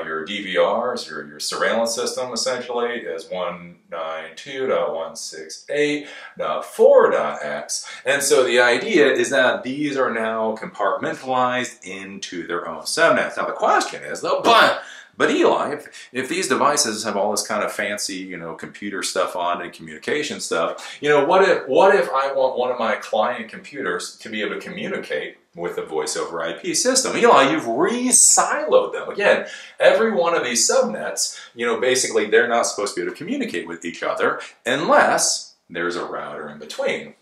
Your DVRs, your surveillance system essentially is 192.168.4.x. And so the idea is that these are now compartmentalized into their own subnets. Now the question is though, but Eli, if these devices have all this kind of fancy, you know, computer stuff on and communication stuff, you know, what if I want one of my client computers to be able to communicate with the voice over IP system? Eli, you've re-siloed them. Again, every one of these subnets, you know, basically they're not supposed to be able to communicate with each other unless there's a router in between.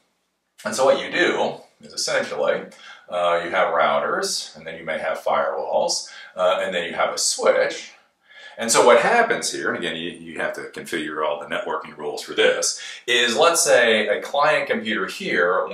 And so what you do is essentially you have routers, and then you may have firewalls, and then you have a switch. And so what happens here, and again, you have to configure all the networking rules for this, is let's say a client computer here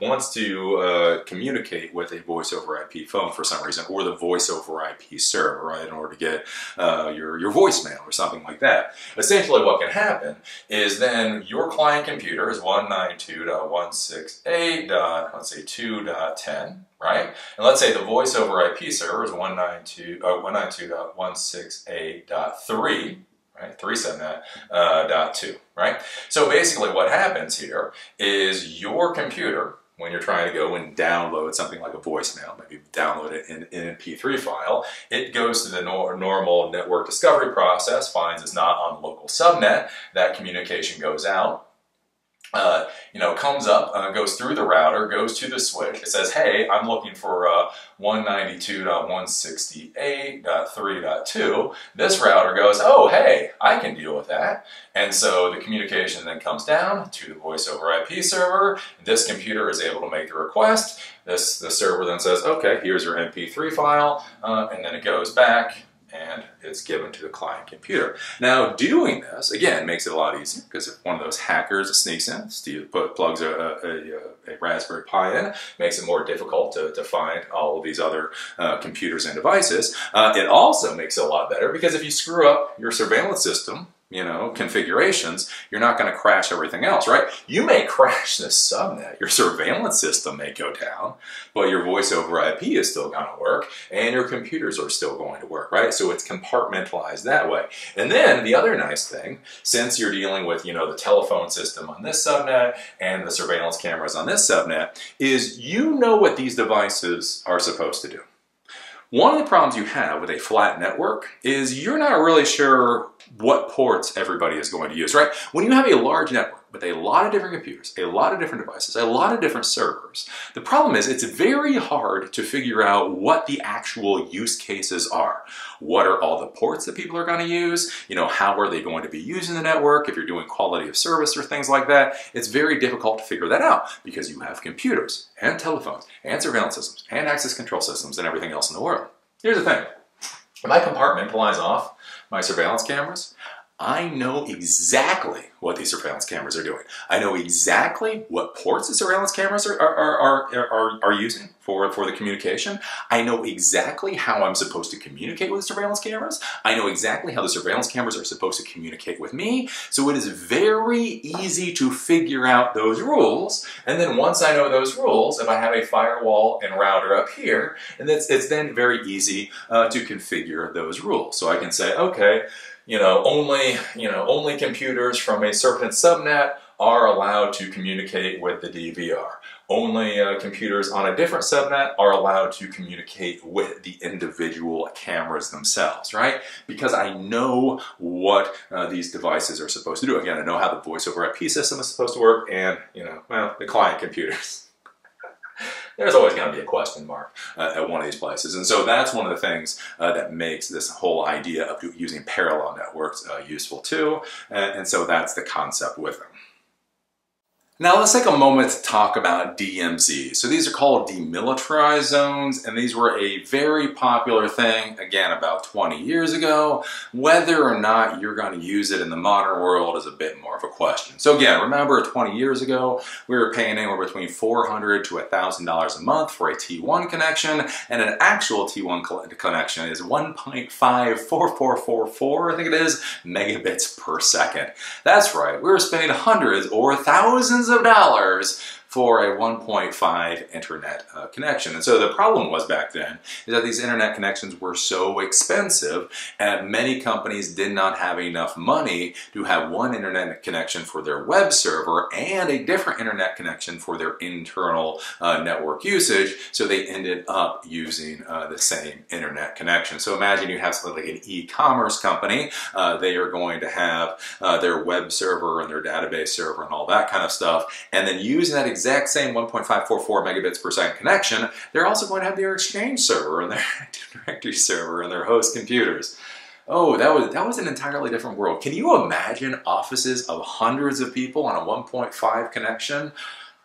wants to communicate with a voice over IP phone for some reason, or the voice over IP server, right, in order to get your voicemail or something like that. Essentially what can happen is then your client computer is 192.168.2.10, right? And let's say the voice over IP server is 192.168.3, right? 3 subnet, .2, right? So basically what happens here is your computer, when you're trying to go and download something like a voicemail, maybe download it in an MP3 file, it goes through the normal network discovery process, finds it's not on local subnet, that communication goes out. Comes up, goes through the router, goes to the switch. It says, hey, I'm looking for 192.168.3.2. This router goes, oh, hey, I can deal with that. And so the communication then comes down to the voice over IP server. This computer is able to make the request. The server then says, okay, here's your MP3 file, and then it goes back and it's given to the client computer. Now, doing this, again, makes it a lot easier, because if one of those hackers sneaks in, plugs a Raspberry Pi in, makes it more difficult to find all of these other computers and devices. It also makes it a lot better, because if you screw up your surveillance system, configurations, you're not going to crash everything else, right? You may crash this subnet, your surveillance system may go down, but your voice over IP is still going to work, and your computers are still going to work, right? So it's compartmentalized that way. And then the other nice thing, since you're dealing with, the telephone system on this subnet and the surveillance cameras on this subnet, is you know what these devices are supposed to do. One of the problems you have with a flat network is you're not really sure what ports everybody is going to use, right? When you have a large network with a lot of different computers, a lot of different devices, a lot of different servers, the problem is it's very hard to figure out what the actual use cases are. What are all the ports that people are going to use? How are they going to be using the network? If you're doing quality of service or things like that, it's very difficult to figure that out, because you have computers and telephones and surveillance systems and access control systems and everything else in the world. Here's the thing. If I compartmentalize off my surveillance cameras, I know exactly what these surveillance cameras are doing. I know exactly what ports the surveillance cameras are using for the communication. I know exactly how I'm supposed to communicate with the surveillance cameras. I know exactly how the surveillance cameras are supposed to communicate with me. So it is very easy to figure out those rules. And then once I know those rules, if I have a firewall and router up here, and it's then very easy to configure those rules. So I can say, okay, only computers from a certain subnet are allowed to communicate with the DVR. Only computers on a different subnet are allowed to communicate with the individual cameras themselves, right? Because I know what these devices are supposed to do. Again, I know how the voice over IP system is supposed to work, and, you know, well, the client computers. There's always going to be a question mark at one of these places. And so that's one of the things that makes this whole idea of using parallel networks useful too. And so that's the concept with them. Now let's take a moment to talk about DMZs. So these are called demilitarized zones, and these were a very popular thing, again, about 20 years ago. Whether or not you're going to use it in the modern world is a bit more of a question. So again, remember 20 years ago, we were paying anywhere between $400 to $1,000 a month for a T1 connection, and an actual T1 connection is 1.54444, I think it is, megabits per second. That's right, we were spending hundreds or thousands of dollars for a 1.5 internet connection. And so the problem was back then is that these internet connections were so expensive, and many companies did not have enough money to have one internet connection for their web server and a different internet connection for their internal network usage, so they ended up using the same internet connection. So imagine you have something like an e-commerce company. They are going to have their web server and their database server and all that kind of stuff, and then using that exact same 1.544 megabits per second connection, they're also going to have their Exchange server and their Active Directory server and their host computers. Oh, that was an entirely different world. Can you imagine offices of hundreds of people on a 1.5 connection?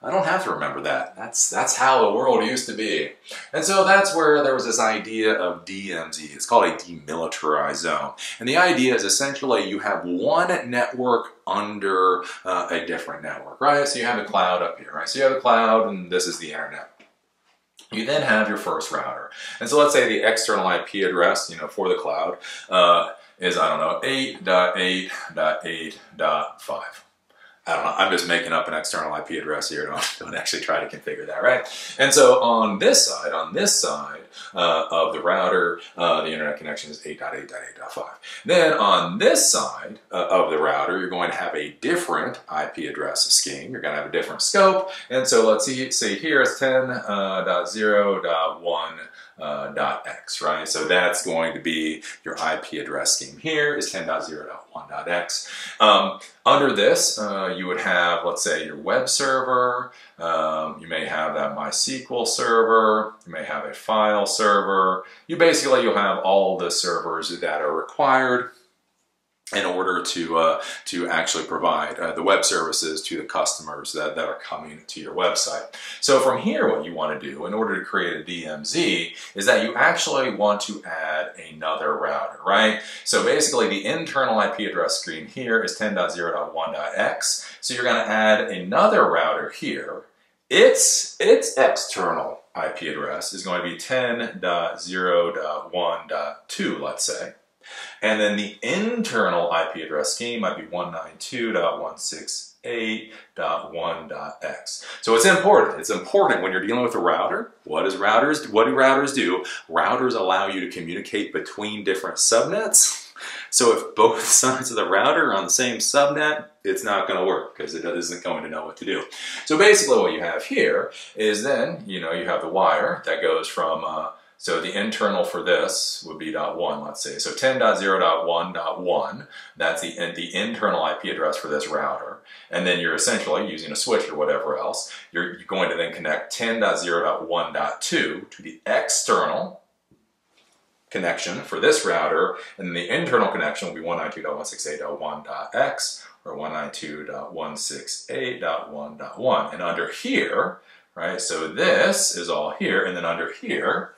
I don't have to remember that. That's how the world used to be. And so that's where there was this idea of DMZ. It's called a demilitarized zone. And the idea is essentially you have one network under a different network, right? So you have the cloud up here, right? So you have the cloud and this is the internet. You then have your first router. And so let's say the external IP address, you know, for the cloud is, I don't know, 8.8.8.5. I don't know, I'm just making up an external IP address here. Don't actually try to configure that, right? And so on this side of the router, the internet connection is 8.8.8.5. Then on this side of the router, you're going to have a different IP address scheme. You're going to have a different scope. And so let's see here it's 10.0.1.x, right? So that's going to be your IP address scheme here is 10.0.1.x. Under this, you would have, let's say, your web server. You may have that MySQL server. You may have a file server. You'll have all the servers that are required in order to actually provide the web services to the customers that are coming to your website. So from here, what you want to do in order to create a DMZ is that you actually want to add another router, right? So basically the internal IP address screen here is 10.0.1.x. So you're going to add another router here. Its external IP address is going to be 10.0.1.2, let's say. And then the internal IP address scheme might be 192.168.1.x. So it's important. It's important when you're dealing with a router. What do routers do? Routers allow you to communicate between different subnets. So if both sides of the router are on the same subnet, it's not going to work because it isn't going to know what to do. So basically what you have here is then, you know, you have the wire that goes from so the internal for this would be .1, let's say. So 10.0.1.1, that's the internal IP address for this router. And then you're essentially using a switch or whatever else. You're going to then connect 10.0.1.2 to the external connection for this router. And then the internal connection will be 192.168.1.x or 192.168.1.1. And under here, right, so this is all here. And then under here,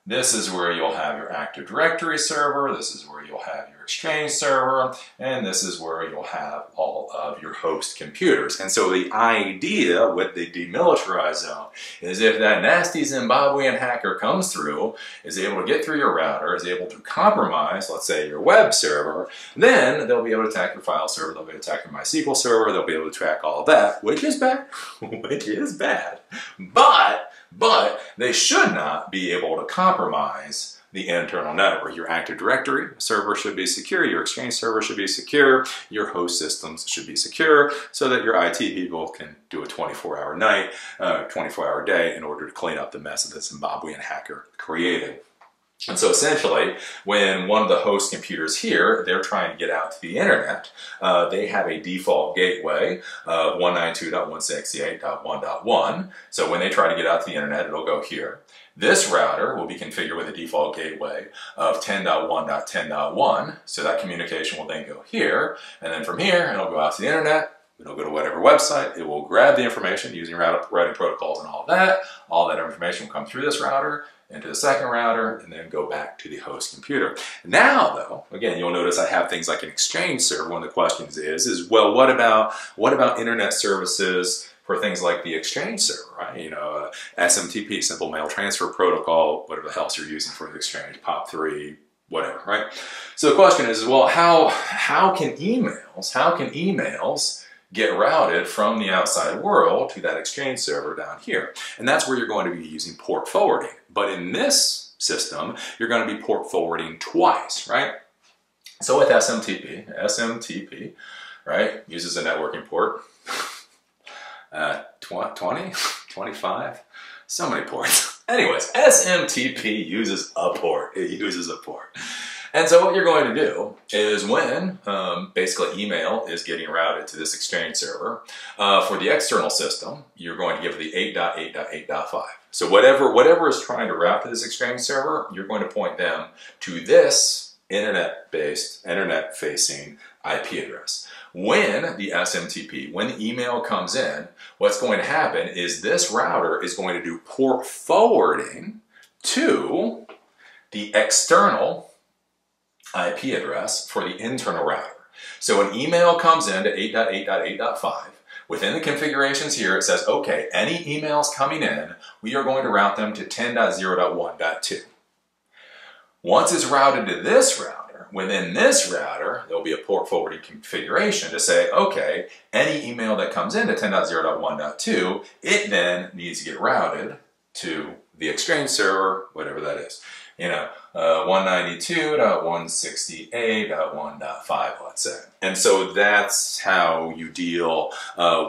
this is where you'll have your Active Directory server, this is where you'll have your Exchange server, and this is where you'll have all of your host computers. And so the idea with the demilitarized zone is if that nasty Zimbabwean hacker comes through, is able to get through your router, is able to compromise, let's say, your web server, then they'll be able to attack your file server, they'll be able to attack your MySQL server, they'll be able to track all of that, which is bad, which is bad. But they should not be able to compromise the internal network. Your Active Directory server should be secure, your Exchange server should be secure, your host systems should be secure, so that your IT people can do a 24-hour night, 24-hour day in order to clean up the mess that the Zimbabwean hacker created. And so essentially, when one of the host computers here, they're trying to get out to the internet, they have a default gateway of 192.168.1.1. So when they try to get out to the internet, it'll go here. This router will be configured with a default gateway of 10.1.10.1. So that communication will then go here. And then from here, it'll go out to the internet. It'll go to whatever website. It will grab the information using routing protocols and all that. All that information will come through this router into the second router, and then go back to the host computer. Now, though, again, you'll notice I have things like an Exchange server. One of the questions is well, what about internet services for things like the Exchange server, right? You know, SMTP, Simple Mail Transfer Protocol, whatever the hell you're using for the Exchange, POP3, whatever, right? So the question is, well, how can emails get routed from the outside world to that Exchange server down here? And that's where you're going to be using port forwarding. But in this system, you're going to be port forwarding twice, right? So with SMTP, right, uses a networking port, 20, 25, so many ports. Anyways, SMTP uses a port. It uses a port. And so what you're going to do is when basically email is getting routed to this Exchange server, for the external system, you're going to give the 8.8.8.5. So whatever is trying to route to this Exchange server, you're going to point them to this internet-facing IP address. When the SMTP, when the email comes in, what's going to happen is this router is going to do port forwarding to the external IP address for the internal router. So an email comes in to 8.8.8.5. Within the configurations here, it says, okay, any emails coming in, we are going to route them to 10.0.1.2. Once it's routed to this router, within this router, there'll be a port forwarding configuration to say, okay, any email that comes into 10.0.1.2, it then needs to get routed to the Exchange server, whatever that is. You know, 192.168.1.5, let's say. And so that's how you deal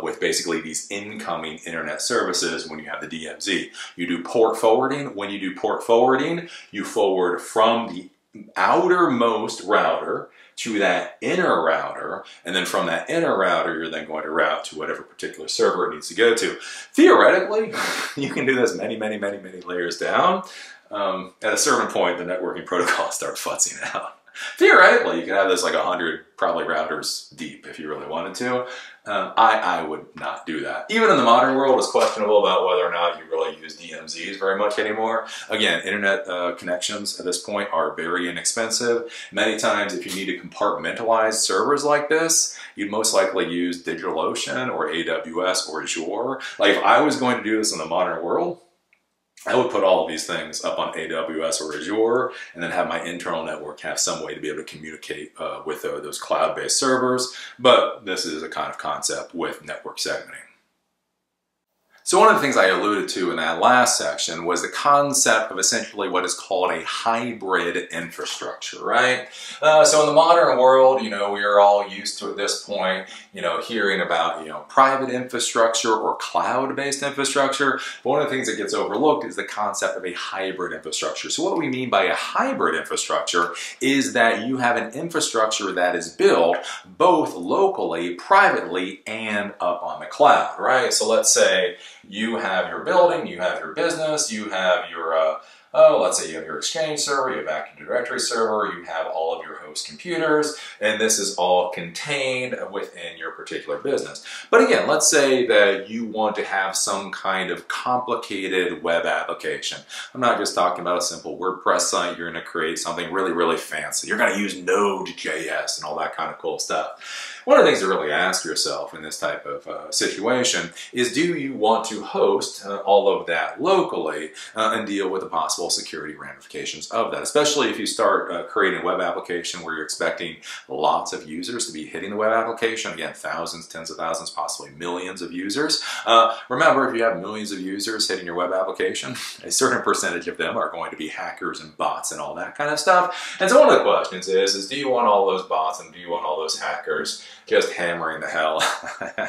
with basically these incoming internet services when you have the DMZ. You do port forwarding. When you do port forwarding, you forward from the outermost router to that inner router, and then from that inner router, you're then going to route to whatever particular server it needs to go to. Theoretically, you can do this many layers down. At a certain point, the networking protocol starts futzing out. Theoretically, you could have this like 100 probably routers deep if you really wanted to. I would not do that. Even in the modern world, it's questionable about whether or not you really use DMZs very much anymore. Again, internet connections at this point are very inexpensive. Many times, if you need to compartmentalize servers like this, you'd most likely use DigitalOcean or AWS or Azure. Like if I was going to do this in the modern world, I would put all of these things up on AWS or Azure and then have my internal network have some way to be able to communicate with those cloud-based servers. But this is a kind of concept with network segmenting. So one of the things I alluded to in that last section was the concept of essentially what is called a hybrid infrastructure, right? So in the modern world, you know, we are all used to at this point, you know, hearing about, you know, private infrastructure or cloud-based infrastructure. But one of the things that gets overlooked is the concept of a hybrid infrastructure. So what we mean by a hybrid infrastructure is that you have an infrastructure that is built both locally, privately, and up on the cloud, right? So let's say you have your building, you have your business, you have your, let's say you have your Exchange server, you have Active Directory server, you have all of your host computers, and this is all contained within your particular business. But again, let's say that you want to have some kind of complicated web application. I'm not just talking about a simple WordPress site. You're going to create something really fancy. You're going to use Node.js and all that kind of cool stuff. one of the things to really ask yourself in this type of situation is, do you want to host all of that locally and deal with the possible security ramifications of that, especially if you start creating a web application where you're expecting lots of users to be hitting the web application. Again, thousands, tens of thousands, possibly millions of users. Remember, if you have millions of users hitting your web application, a certain percentage of them are going to be hackers and bots and all that kind of stuff. And so one of the questions is do you want all those bots and do you want all those hackers just hammering the hell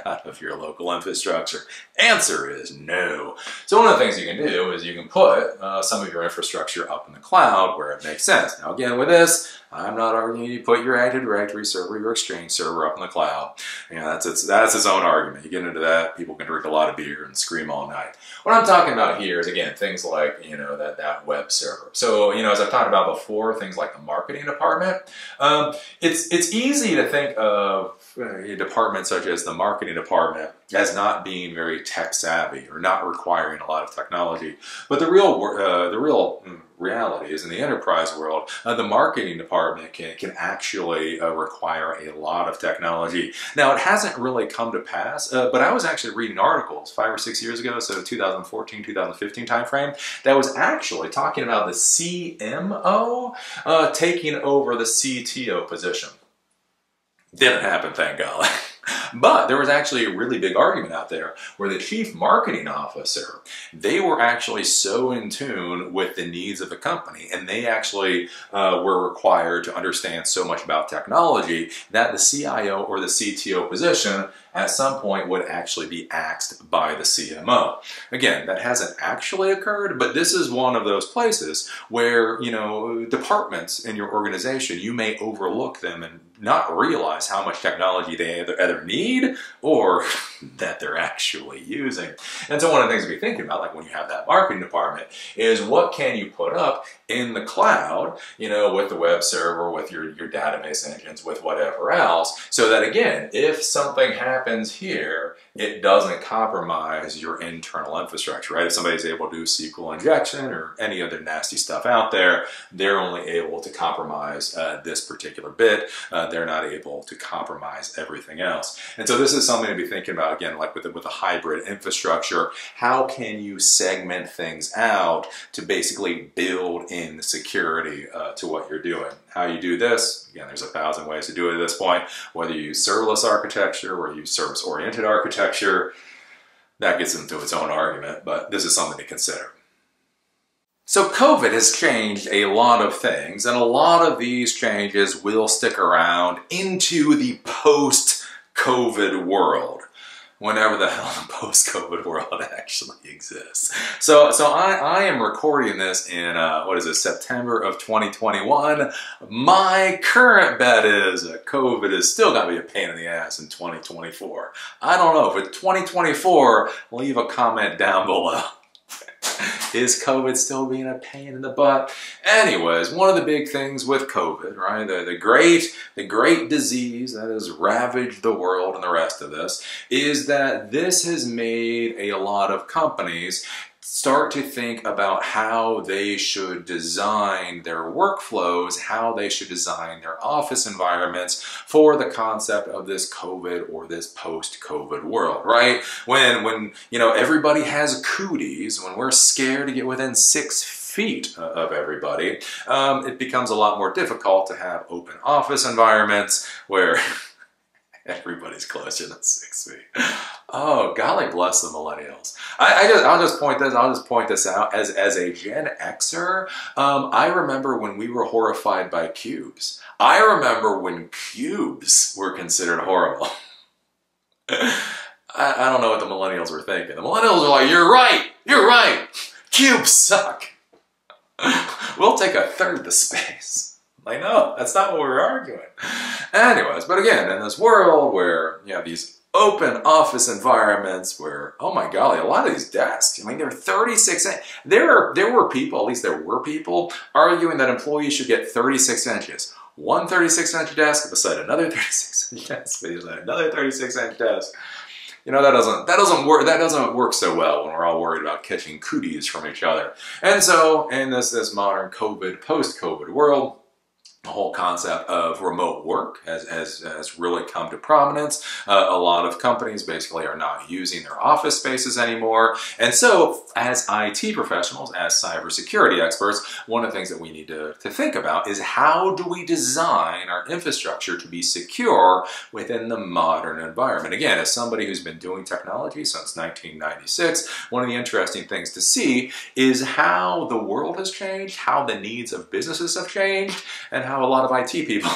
out of your local infrastructure? Answer is no. So one of the things you can do is you can put some of your infrastructure up in the cloud where it makes sense. Now again, with this, I'm not arguing you put your Active Directory server, your Exchange server up in the cloud. You know, that's its own argument. You get into that, people can drink a lot of beer and scream all night. What I'm talking about here is, again, things like, you know, that web server. So, you know, as I've talked about before, things like the marketing department. It's easy to think of a department such as the marketing department as not being very tech savvy or not requiring a lot of technology. But the real reality is, in the enterprise world, the marketing department can actually require a lot of technology. Now, it hasn't really come to pass, but I was actually reading articles 5 or 6 years ago, so 2014, 2015 timeframe, that was actually talking about the CMO taking over the CTO position. Didn't happen, thank God. But there was actually a really big argument out there where the chief marketing officer, they were actually so in tune with the needs of the company, and they actually were required to understand so much about technology that the CIO or the CTO position at some point would actually be axed by the CMO. Again, that hasn't actually occurred, but this is one of those places where, you know, departments in your organization, you may overlook them and not realize how much technology they either need or that they're actually using. And so one of the things to be thinking about, like when you have that marketing department, is what can you put up in the cloud, you know, with the web server, with your database engines, with whatever else, so that, again, if something happens here, it doesn't compromise your internal infrastructure, right? If somebody's able to do SQL injection or any other nasty stuff out there, they're only able to compromise this particular bit. They're not able to compromise everything else. And so this is something to be thinking about, again, like with a hybrid infrastructure. How can you segment things out to basically build in security to what you're doing? How you do this, again, there's 1,000 ways to do it at this point. Whether you use serverless architecture or you use service-oriented architecture, that gets into its own argument, but this is something to consider. So COVID has changed a lot of things, and a lot of these changes will stick around into the post-COVID world, whenever the hell the post-COVID world actually exists. So I am recording this in, September of 2021. My current bet is that COVID is still going to be a pain in the ass in 2024. I don't know. For 2024, leave a comment down below. Is COVID still being a pain in the butt? Anyways, one of the big things with COVID, right, the great disease that has ravaged the world and the rest of this, is that this has made a lot of companies start to think about how they should design their workflows, how they should design their office environments for the concept of this COVID or this post-COVID world, right? When you know, everybody has cooties, when we're scared to get within 6 feet of everybody, it becomes a lot more difficult to have open office environments where everybody's closer than 6 feet. Oh, golly bless the millennials. I'll just point this out as a Gen Xer. I remember when we were horrified by cubes. I remember when cubes were considered horrible. I don't know what the millennials were thinking. The millennials are like, you're right, cubes suck. We'll take a third the space. Like, no, that's not what we're arguing. Anyways, but again, in this world where you have these open office environments where, oh my golly, a lot of these desks, I mean, they're 36 inches. There were people, at least there were people, arguing that employees should get 36 inches. One 36-inch desk beside another 36-inch desk, beside another 36-inch desk. You know, that doesn't work so well when we're all worried about catching cooties from each other. And so, in this modern COVID, post-COVID world, The whole concept of remote work has really come to prominence. A lot of companies basically are not using their office spaces anymore. And so as IT professionals, as cybersecurity experts, one of the things that we need to think about is how do we design our infrastructure to be secure within the modern environment? Again, as somebody who's been doing technology since 1996, one of the interesting things to see is how the world has changed, how the needs of businesses have changed, and how a lot of IT people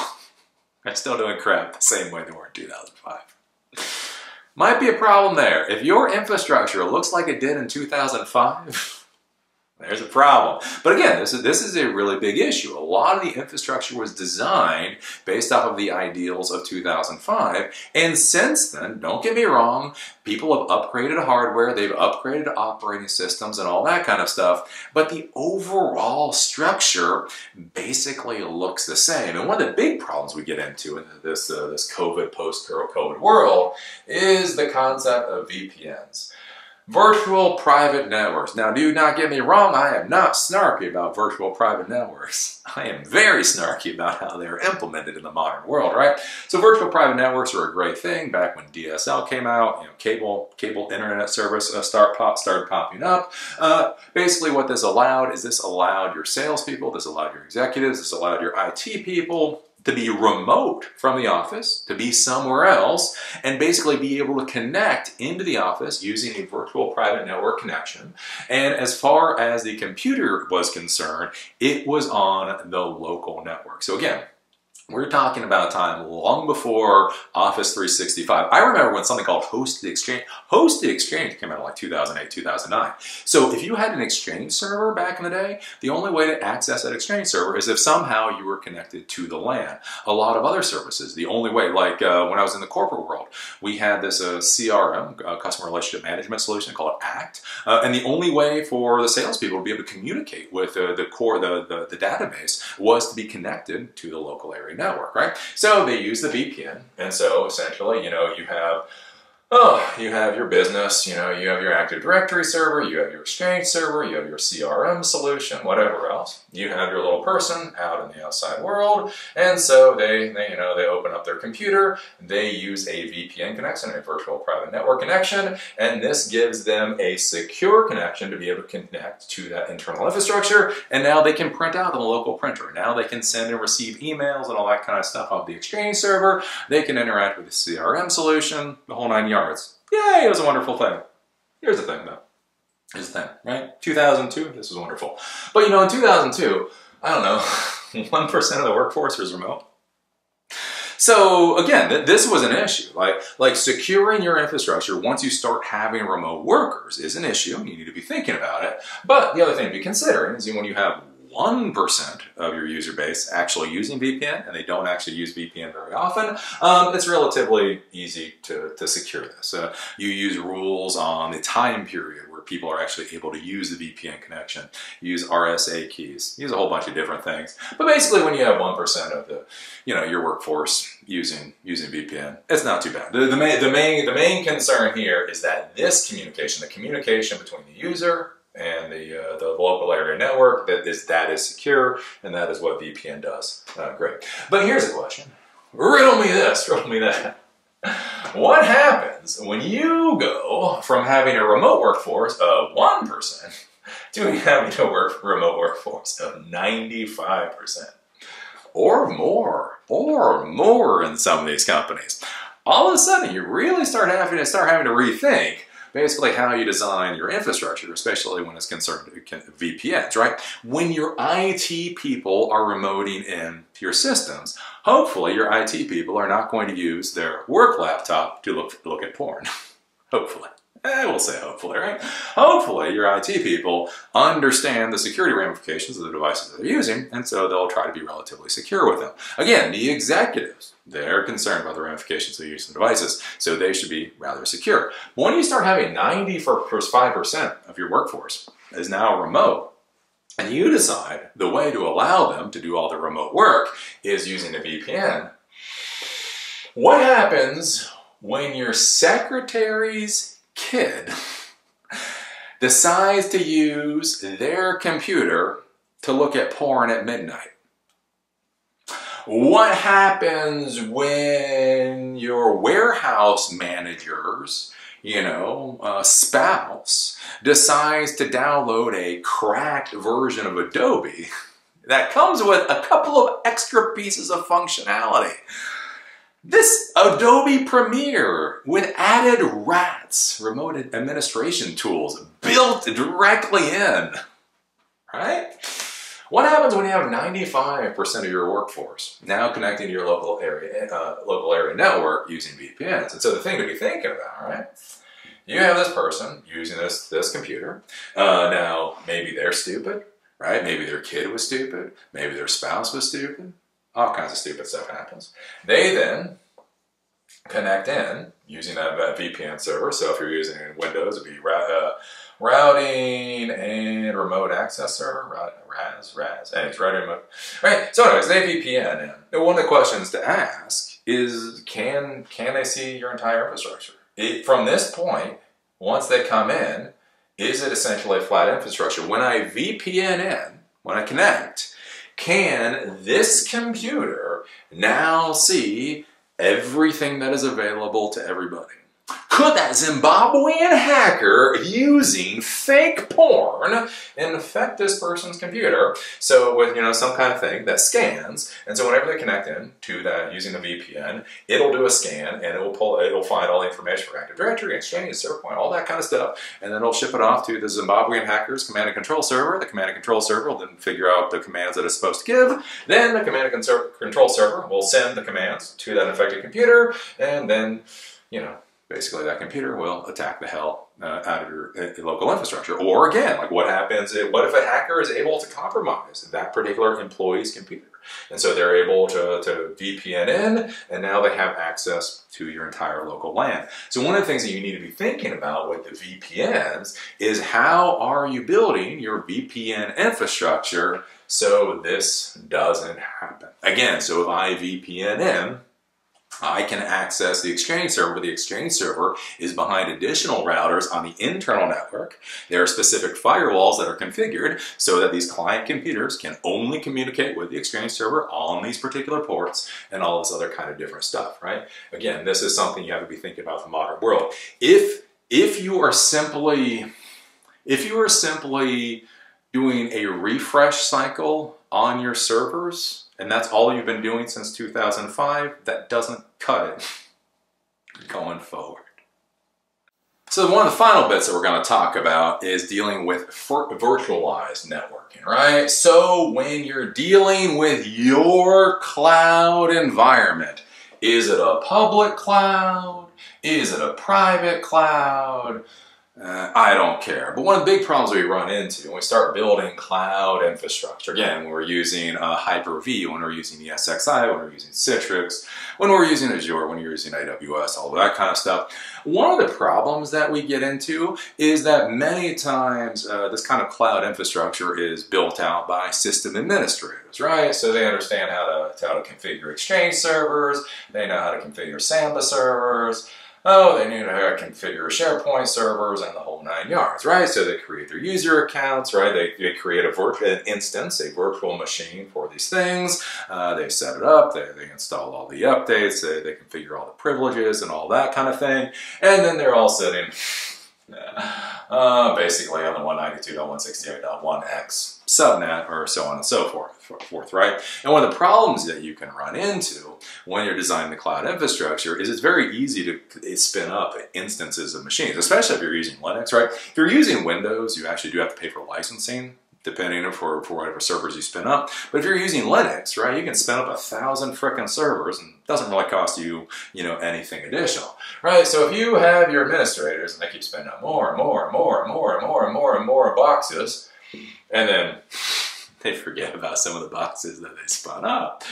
are still doing crap the same way they were in 2005. Might be a problem there. If your infrastructure looks like it did in 2005, there's a problem. But again, this is a really big issue. A lot of the infrastructure was designed based off of the ideals of 2005. And since then, don't get me wrong, people have upgraded hardware, they've upgraded operating systems and all that kind of stuff. But the overall structure basically looks the same. And one of the big problems we get into in this COVID, post-COVID world is the concept of VPNs. Virtual private networks. Now, do not get me wrong, I am not snarky about virtual private networks. I am very snarky about how they're implemented in the modern world, right? So virtual private networks are a great thing. Back when DSL came out, cable internet service started popping up. Basically what this allowed is this allowed your salespeople, this allowed your executives, this allowed your IT people to be remote from the office, to be somewhere else, and basically be able to connect into the office using a virtual private network connection. And as far as the computer was concerned, it was on the local network. So again, we're talking about a time long before Office 365. I remember when something called Hosted Exchange came out in like 2008, 2009. So if you had an Exchange server back in the day, the only way to access that Exchange server is if somehow you were connected to the LAN. A lot of other services, the only way, like when I was in the corporate world, we had this CRM, Customer Relationship Management solution called ACT, and the only way for the salespeople to be able to communicate with the database was to be connected to the local area network, right? So they use the VPN, and so essentially, you have your business, you have your Active Directory server, you have your Exchange server, you have your CRM solution, whatever else. You have your little person out in the outside world, and so they open up their computer, they use a VPN connection, a virtual private network connection, and this gives them a secure connection to be able to connect to that internal infrastructure, and now they can print out on a local printer. Now they can send and receive emails and all that kind of stuff off the Exchange server. They can interact with the CRM solution, the whole 9 yards. Yay, it was a wonderful thing. Here's the thing though. Here's the thing, right? 2002, this was wonderful. But in 2002, I don't know, 1% of the workforce was remote. So again, this was an issue. Like securing your infrastructure once you start having remote workers is an issue. You need to be thinking about it. But the other thing to be considering is when you have 1% of your user base actually using VPN, and they don't actually use VPN very often, it's relatively easy to secure this. You use rules on the time period where people are actually able to use the VPN connection, use RSA keys, use a whole bunch of different things. But basically when you have 1% of your workforce using VPN, it's not too bad. The main concern here is that this communication, the communication between the user and the local area network, that is secure, and that is what VPN does. Great. But here's a question. Riddle me this, riddle me that. What happens when you go from having a remote workforce of 1% to having a remote workforce of 95%? Or more in some of these companies. All of a sudden, you really start having to rethink basically how you design your infrastructure, especially when it's concerned VPNs, right? When your IT people are remoting in to your systems, hopefully your IT people are not going to use their work laptop to look at porn. Hopefully. We'll say hopefully, right? Hopefully your IT people understand the security ramifications of the devices that they're using, and so they'll try to be relatively secure with them. Again, the executives, they're concerned about the ramifications of using devices, so they should be rather secure. But when you start having 95% of your workforce is now remote, and you decide the way to allow them to do all the remote work is using a VPN, what happens when your secretary's kid decides to use their computer to look at porn at midnight? What happens when your warehouse manager's, spouse decides to download a cracked version of Adobe that comes with a couple of extra pieces of functionality? This Adobe Premiere with added RATs, remote administration tools, built directly in, right? What happens when you have 95% of your workforce now connecting to your local area network using VPNs? And so the thing to be thinking about, right? You have this person using this computer. Now, maybe they're stupid, right? Maybe their kid was stupid. Maybe their spouse was stupid. All kinds of stupid stuff happens. They then connect in using that VPN server. So if you're using Windows, it'd be routing and remote access server. RAS. Anyways, routing remote. Right. So anyways, they VPN in. And one of the questions to ask is, can they see your entire infrastructure? From this point, once they come in, is it essentially a flat infrastructure? When I VPN in, when I connect, can this computer now see everything that is available to everybody? Could that Zimbabwean hacker using fake porn infect this person's computer? So with some kind of thing that scans, and so whenever they connect in to that using the VPN, it'll do a scan and it'll find all the information for Active Directory, Exchange, server point, all that kind of stuff, and then it'll ship it off to the Zimbabwean hacker's command and control server. The command and control server will then figure out the commands that it's supposed to give. Then the command and control server will send the commands to that infected computer, and then basically that computer will attack the hell out of your local infrastructure. Or again, like what happens, what if a hacker is able to compromise that particular employee's computer? And so they're able to VPN in, and now they have access to your entire local LAN. So one of the things that you need to be thinking about with the VPNs is, how are you building your VPN infrastructure so this doesn't happen? Again, so if I VPN in, I can access the Exchange server, but the Exchange server is behind additional routers on the internal network. There are specific firewalls that are configured so that these client computers can only communicate with the Exchange server on these particular ports, and all this other kind of different stuff, right? Again, this is something you have to be thinking about the modern world. If you are simply doing a refresh cycle on your servers, and that's all you've been doing since 2005, that doesn't cut it going forward. So one of the final bits that we're going to talk about is dealing with virtualized networking, right? So when you're dealing with your cloud environment, is it a public cloud? Is it a private cloud? I don't care. But one of the big problems we run into when we start building cloud infrastructure, again, when we're using Hyper-V, when we're using ESXi, when we're using Citrix, when we're using Azure, when you're using AWS, all that kind of stuff, one of the problems that we get into is that many times this kind of cloud infrastructure is built out by system administrators, right? So they understand how to configure Exchange servers, they know how to configure Samba servers, oh, they knew how to configure SharePoint servers and the whole 9 yards, right? So they create their user accounts, right? They create an instance, a virtual machine for these things. They set it up, they install all the updates, they configure all the privileges and all that kind of thing. And then they're all sitting basically on the 192.168.1x subnet, or so on and so forth, right? And one of the problems that you can run into when you're designing the cloud infrastructure is it's very easy to spin up instances of machines, especially if you're using Linux, right? If you're using Windows, you actually do have to pay for licensing, depending on for whatever servers you spin up. But if you're using Linux, right, you can spin up 1,000 frickin' servers and it doesn't really cost you, anything additional, right? So if you have your administrators and they keep spinning up more and more and more and more and more and more and more boxes, and then they forget about some of the boxes that they spun up,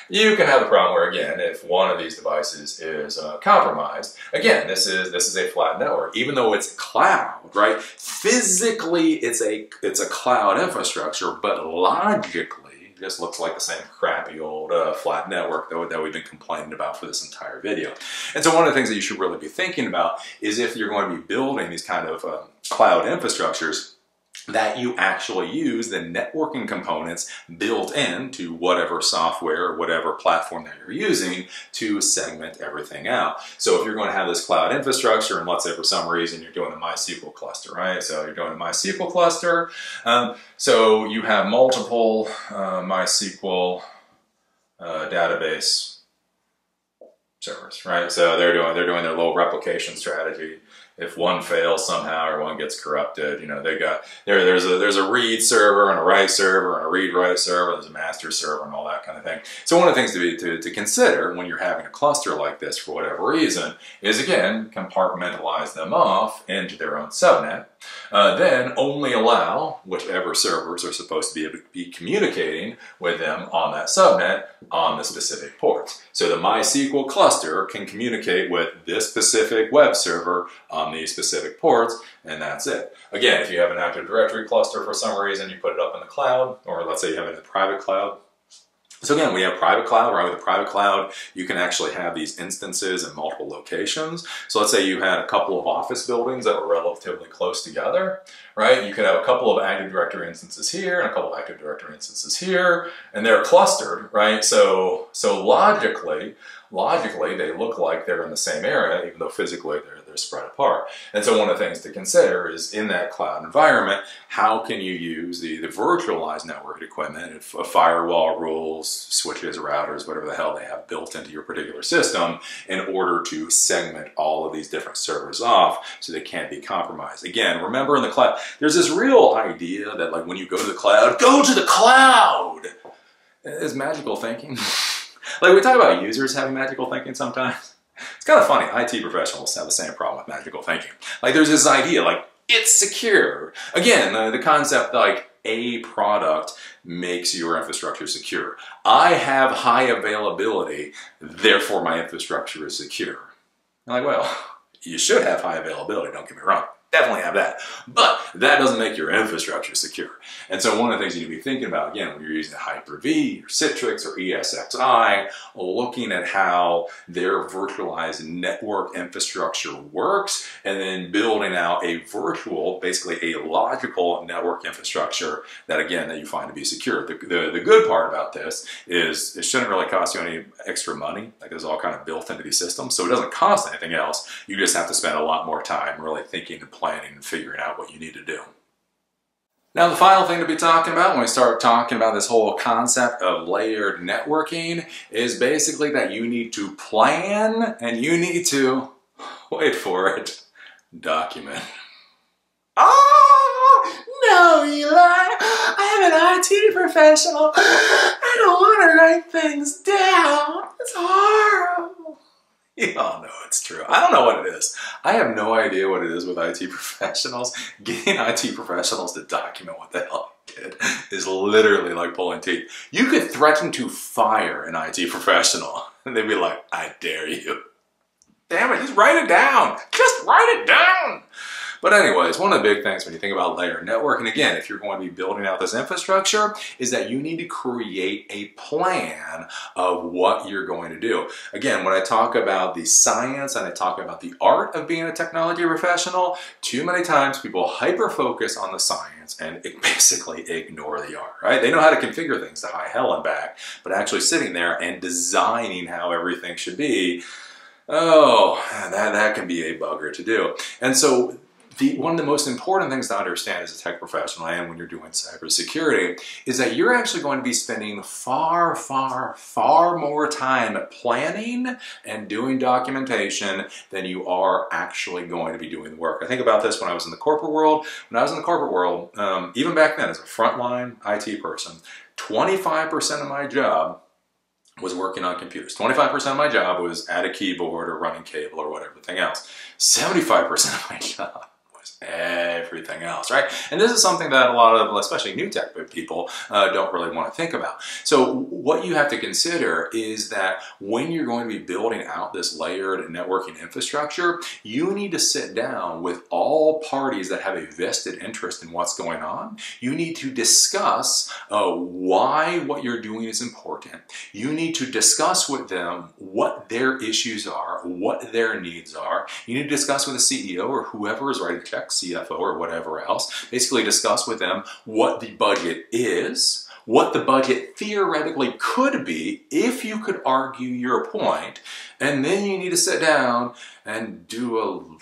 you can have the problem where, again, if one of these devices is compromised, again, this is a flat network. Even though it's cloud, right? Physically, it's a cloud infrastructure, but logically, it just looks like the same crappy old flat network that we've been complaining about for this entire video. And so one of the things that you should really be thinking about is, if you're going to be building these kind of cloud infrastructures, that you actually use the networking components built into whatever software or whatever platform that you're using to segment everything out. So if you're going to have this cloud infrastructure, and let's say for some reason you're doing a MySQL cluster, right? So you're doing a MySQL cluster. So you have multiple MySQL database servers, right? So they're doing their little replication strategy. If one fails somehow or one gets corrupted, you know, there's a read server and a write server and a read-write server, there's a master server and all that kind of thing. So one of the things to consider when you're having a cluster like this for whatever reason is, again, compartmentalize them off into their own subnet. Then only allow whichever servers are supposed to be communicating with them on that subnet on the specific ports. So the MySQL cluster can communicate with this specific web server on these specific ports, and that's it. Again, if you have an Active Directory cluster for some reason, you put it up in the cloud, or let's say you have it in the private cloud. So again, we have private cloud, right? With the private cloud, you can actually have these instances in multiple locations. So let's say you had a couple of office buildings that were relatively close together, right? You could have a couple of Active Directory instances here and a couple of Active Directory instances here, and they're clustered, right? So logically, they look like they're in the same area, even though physically they're spread apart. And so one of the things to consider is, in that cloud environment, how can you use the virtualized network equipment, firewall rules, switches, routers, whatever the hell they have built into your particular system, in order to segment all of these different servers off so they can't be compromised. Again, remember, in the cloud, there's this real idea that, like, when you go to the cloud, go to the cloud! It's magical thinking. Like, we talk about users having magical thinking sometimes. It's kind of funny. IT professionals have the same problem with magical thinking. Like, there's this idea, like, it's secure. Again, the concept, like, a product makes your infrastructure secure. I have high availability, therefore my infrastructure is secure. I'm like, well, you should have high availability, don't get me wrong. Definitely have that. But that doesn't make your infrastructure secure. And so one of the things you need to be thinking about, again, when you're using Hyper-V or Citrix or ESXi, looking at how their virtualized network infrastructure works, and then building out a virtual, basically a logical network infrastructure that, again, that you find to be secure. The good part about this is it shouldn't really cost you any extra money. Like, it's all kind of built into these systems, so it doesn't cost anything else. You just have to spend a lot more time really thinking and planning and figuring out what you need to do. Now, the final thing to be talking about when we start talking about this whole concept of layered networking is basically that you need to plan and you need to, wait for it, document. Oh, no, Eli, I'm an IT professional. I don't want to write things down. It's horrible. You all know it's true. I don't know what it is. I have no idea what it is with IT professionals. Getting IT professionals to document what the hell you did is literally like pulling teeth. You could threaten to fire an IT professional, and they'd be like, I dare you. Damn it, just write it down. Just write it down. But anyways, one of the big things when you think about layered networking, again, if you're going to be building out this infrastructure, is that you need to create a plan of what you're going to do. Again, when I talk about the science and I talk about the art of being a technology professional, too many times people hyper-focus on the science and basically ignore the art, right? They know how to configure things to high hell and back, but actually sitting there and designing how everything should be, oh, that can be a bugger to do. And so one of the most important things to understand as a tech professional and when you're doing cybersecurity is that you're actually going to be spending far, far, far more time planning and doing documentation than you are actually going to be doing the work. I think about this when I was in the corporate world. When I was in the corporate world, even back then as a frontline IT person, 25% of my job was working on computers. 25% of my job was at a keyboard or running cable or whatever, everything else. 75% of my job was everything else, right? And this is something that a lot of, especially new tech people, don't really want to think about. So what you have to consider is that when you're going to be building out this layered networking infrastructure, you need to sit down with all parties that have a vested interest in what's going on. You need to discuss why what you're doing is important. You need to discuss with them what their issues are, what what their needs are. You need to discuss with the CEO or whoever is writing checks, CFO or whatever else. Basically discuss with them what the budget is, what the budget theoretically could be if you could argue your point, and then you need to sit down and do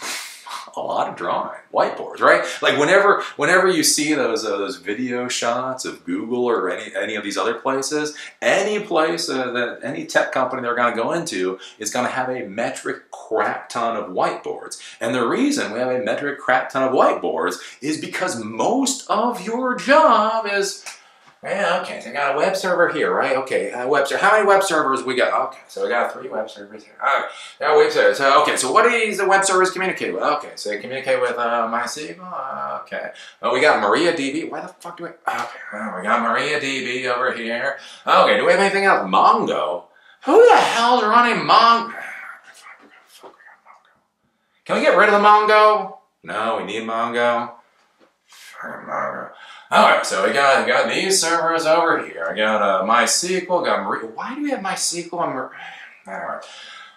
a lot of drawing, whiteboards, right? Like whenever you see those video shots of Google or any of these other places, any place that any tech company they're going to go into is going to have a metric crap ton of whiteboards. And the reason we have a metric crap ton of whiteboards is because most of your job is, yeah, okay, so I got a web server here, right? Okay, web server. How many web servers we got? Okay, so we got 3 web servers here. Okay, got web servers. So, okay, so what do these web servers communicate with? Okay, so they communicate with MySQL. Okay, well, we got MariaDB. Why the fuck do we? Okay, we got MariaDB over here. Okay, do we have anything else? Mongo. Who the hell's running Mongo? Can we get rid of the Mongo? No, we need Mongo. Mongo. Alright, so we got these servers over here. I got MySQL, got Maria. Why do we have MySQL and Maria? Alright.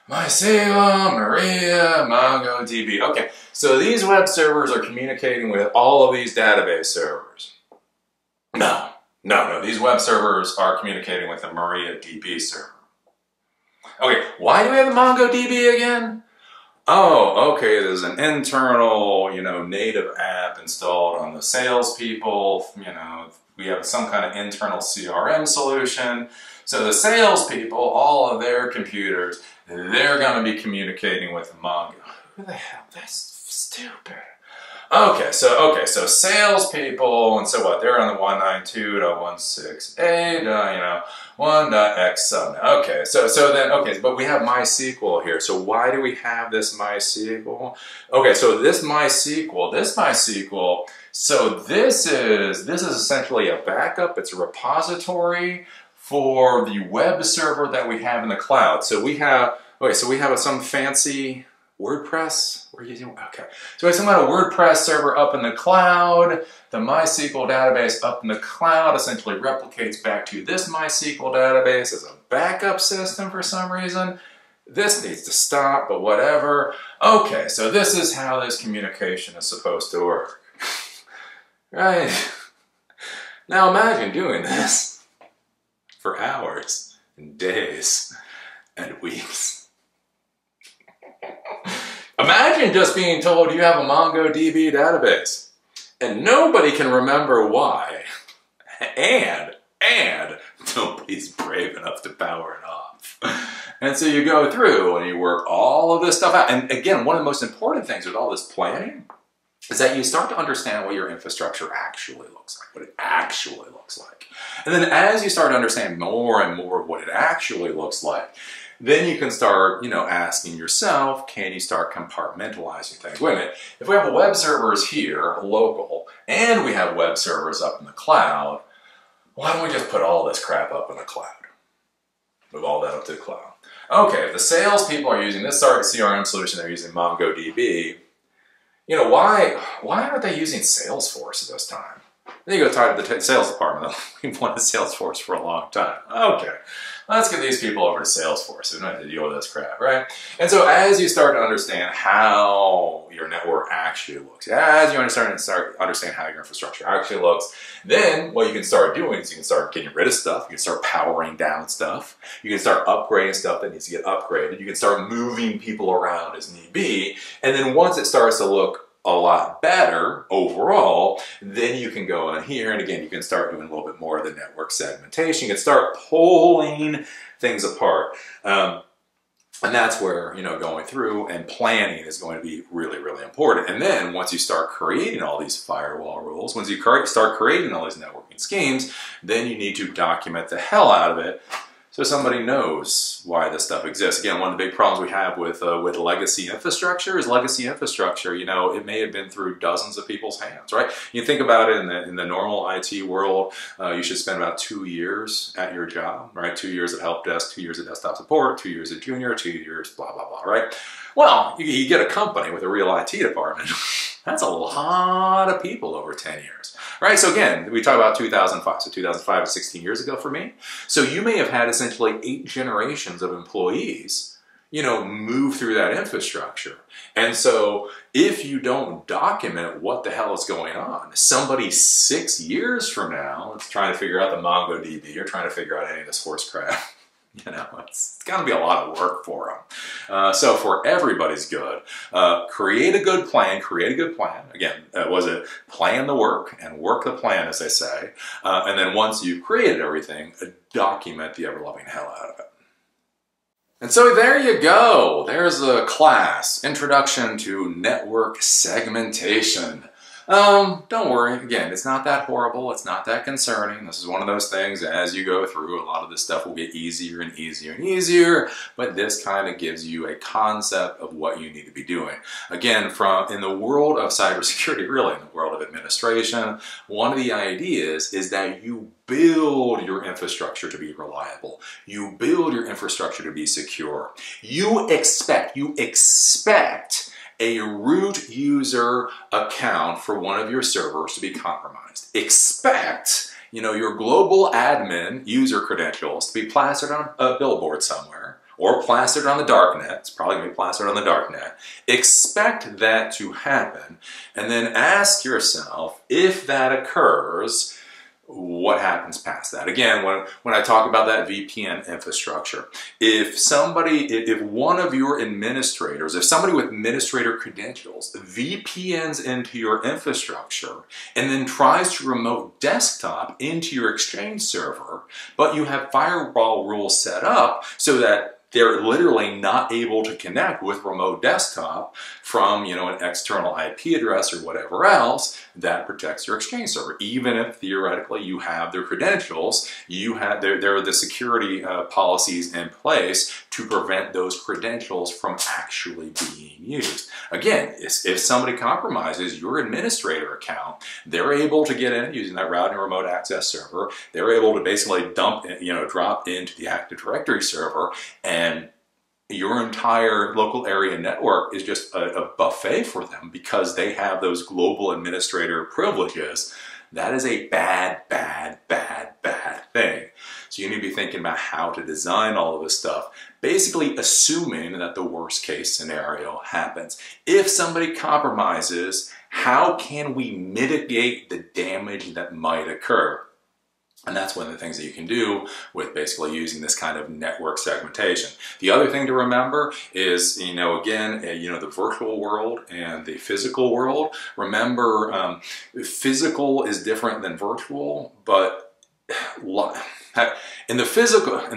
MySQL, Maria, MongoDB. Okay, so these web servers are communicating with all of these database servers. No, these web servers are communicating with the MariaDB server. Okay, why do we have the MongoDB again? Oh, okay, there's an internal, native app installed on the salespeople. We have some kind of internal CRM solution. So the salespeople, all of their computers, they're going to be communicating with Mongo. Who the hell? That's stupid. Okay, so salespeople, and so what? They're on the 192.168, 1.x subnet. Okay, but we have MySQL here. So why do we have this MySQL? Okay, so this MySQL, so this is essentially a backup. It's a repository for the web server that we have in the cloud. So we have some fancy WordPress. We're using, okay. So we have some kind of WordPress server up in the cloud. The MySQL database up in the cloud essentially replicates back to this MySQL database as a backup system for some reason. This needs to stop, but whatever. Okay, so this is how this communication is supposed to work. Right? Now imagine doing this for hours and days and weeks. Imagine just being told you have a MongoDB database and nobody can remember why, and nobody's brave enough to power it off. And so you go through and you work all of this stuff out. And again, one of the most important things with all this planning is that you start to understand what your infrastructure actually looks like, what it actually looks like. And then as you start to understand more and more of what it actually looks like, then you can start, asking yourself, can you start compartmentalizing things? Wait a minute, if we have web servers here, local, and we have web servers up in the cloud, why don't we just put all this crap up in the cloud? Move all that up to the cloud. Okay, if the salespeople are using this CRM solution, they're using MongoDB, why aren't they using Salesforce at this time? Then you go talk to the sales department. We've wanted Salesforce for a long time. Okay, let's get these people over to Salesforce. We don't have to deal with this crap, right? And so as you start to understand how your network actually looks, as you start to understand how your infrastructure actually looks, then what you can start doing is you can start getting rid of stuff. You can start powering down stuff. You can start upgrading stuff that needs to get upgraded. You can start moving people around as need be. And then once it starts to look a lot better overall, then you can go in here and again you can start doing a little bit more of the network segmentation. You can start pulling things apart, and that's where going through and planning is going to be really, really important. And then once you start creating all these firewall rules, once you start creating all these networking schemes, then you need to document the hell out of it so somebody knows why this stuff exists. Again, one of the big problems we have with legacy infrastructure is legacy infrastructure. It may have been through dozens of people's hands, right? You think about it in the normal IT world, you should spend about 2 years at your job, right? 2 years at help desk, 2 years at desktop support, 2 years at junior, 2 years, blah, blah, blah, right? Well, you get a company with a real IT department. That's a lot of people over 10 years, right? So again, we talk about 2005. So 2005 is 16 years ago for me. So you may have had essentially 8 generations of employees, move through that infrastructure. And so if you don't document what the hell is going on, somebody 6 years from now is trying to figure out the MongoDB or trying to figure out any of this horse crap. It's going to be a lot of work for them. So for everybody's good, create a good plan. Again, was it plan the work and work the plan, as they say. And then once you've created everything, document the ever-loving hell out of it. And so there you go. There's a class, Introduction to Network Segmentation. Don't worry, again, it's not that horrible, it's not that concerning. This is one of those things, as you go through, a lot of this stuff will get easier and easier and easier, but this kind of gives you a concept of what you need to be doing. Again, in the world of cybersecurity, really in the world of administration, one of the ideas is that you build your infrastructure to be reliable. You build your infrastructure to be secure. You expect a root user account for one of your servers to be compromised. Expect, your global admin user credentials to be plastered on a billboard somewhere or plastered on the darknet. It's probably going to be plastered on the darknet. Expect that to happen, and then ask yourself, if that occurs, what happens past that? Again, when I talk about that VPN infrastructure, if one of your administrators, if somebody with administrator credentials VPNs into your infrastructure and then tries to remote desktop into your Exchange server, but you have firewall rules set up so that they're literally not able to connect with remote desktop from, an external IP address or whatever else, that protects your Exchange server. Even if theoretically you have their credentials, there are the security policies in place to prevent those credentials from actually being used. Again, if somebody compromises your administrator account, they're able to get in using that routing remote access server. They're able to basically drop into the Active Directory server, and your entire local area network is just a buffet for them because they have those global administrator privileges. That is a bad, bad, bad, bad thing. So you need to be thinking about how to design all of this stuff, basically assuming that the worst case scenario happens. If somebody compromises, how can we mitigate the damage that might occur? And that's one of the things that you can do with basically using this kind of network segmentation. The other thing to remember is, again, the virtual world and the physical world. Remember, physical is different than virtual, but in the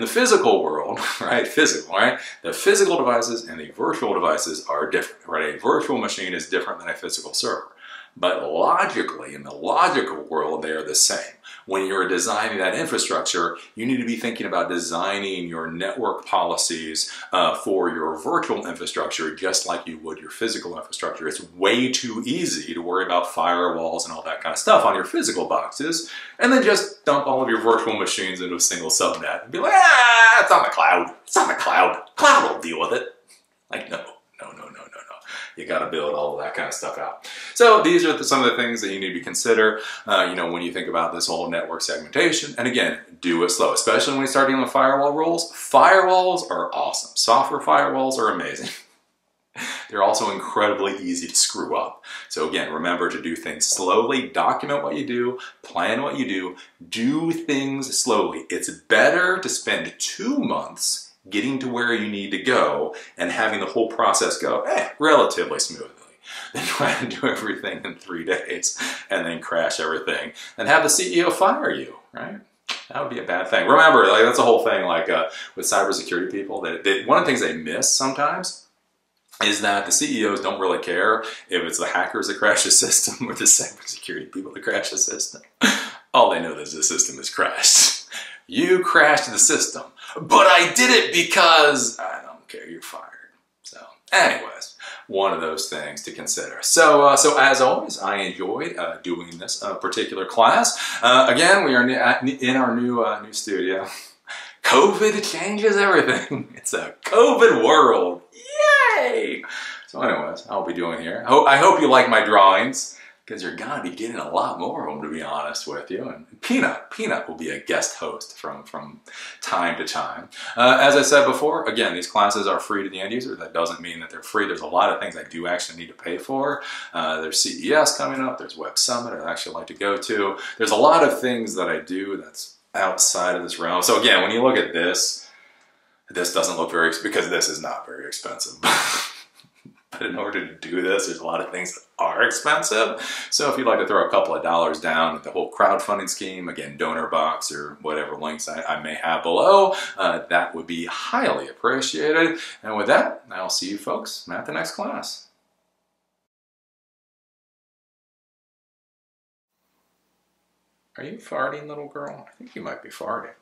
physical world, right? The physical devices and the virtual devices are different, right? A virtual machine is different than a physical server. But logically, in the logical world, they are the same. When you're designing that infrastructure, you need to be thinking about designing your network policies for your virtual infrastructure just like you would your physical infrastructure. It's way too easy to worry about firewalls and all that kind of stuff on your physical boxes, and then just dump all of your virtual machines into a single subnet and be like, it's on the cloud. It's on the cloud. Cloud will deal with it. Like, no. You got to build all of that kind of stuff out. So these are some of the things that you need to consider, when you think about this whole network segmentation. And again, do it slow, especially when you start dealing with firewall rules. Firewalls are awesome. Software firewalls are amazing. They're also incredibly easy to screw up. So again, remember to do things slowly, document what you do, plan what you do things slowly. It's better to spend 2 months getting to where you need to go and having the whole process go relatively smoothly than trying to do everything in 3 days and then crash everything and have the CEO fire you, right? That would be a bad thing. Remember, that's the whole thing, with cybersecurity people, one of the things they miss sometimes is that the CEOs don't really care if it's the hackers that crash the system or the cybersecurity people that crash the system. All they know is the system is crashed. You crashed the system, but I did it because I don't care, you're fired. So anyways, one of those things to consider. So as always, I enjoyed doing this particular class. Again, we are in our new studio. COVID changes everything. It's a COVID world. Yay! So anyways, I'll be doing here. I hope you like my drawings. because you're gonna be getting a lot more of them, to be honest with you. And Peanut will be a guest host from time to time. As I said before, again, these classes are free to the end user. That doesn't mean that they're free. There's a lot of things I do actually need to pay for. There's CES coming up. There's Web Summit I'd actually like to go to. There's a lot of things that I do that's outside of this realm. So again, when you look at this doesn't look very, because this is not very expensive. But in order to do this, there's a lot of things that are expensive. So if you'd like to throw a couple of dollars down at the whole crowdfunding scheme, again, donor box or whatever links I may have below, that would be highly appreciated. And with that, I'll see you folks at the next class. Are you farting, little girl? I think you might be farting.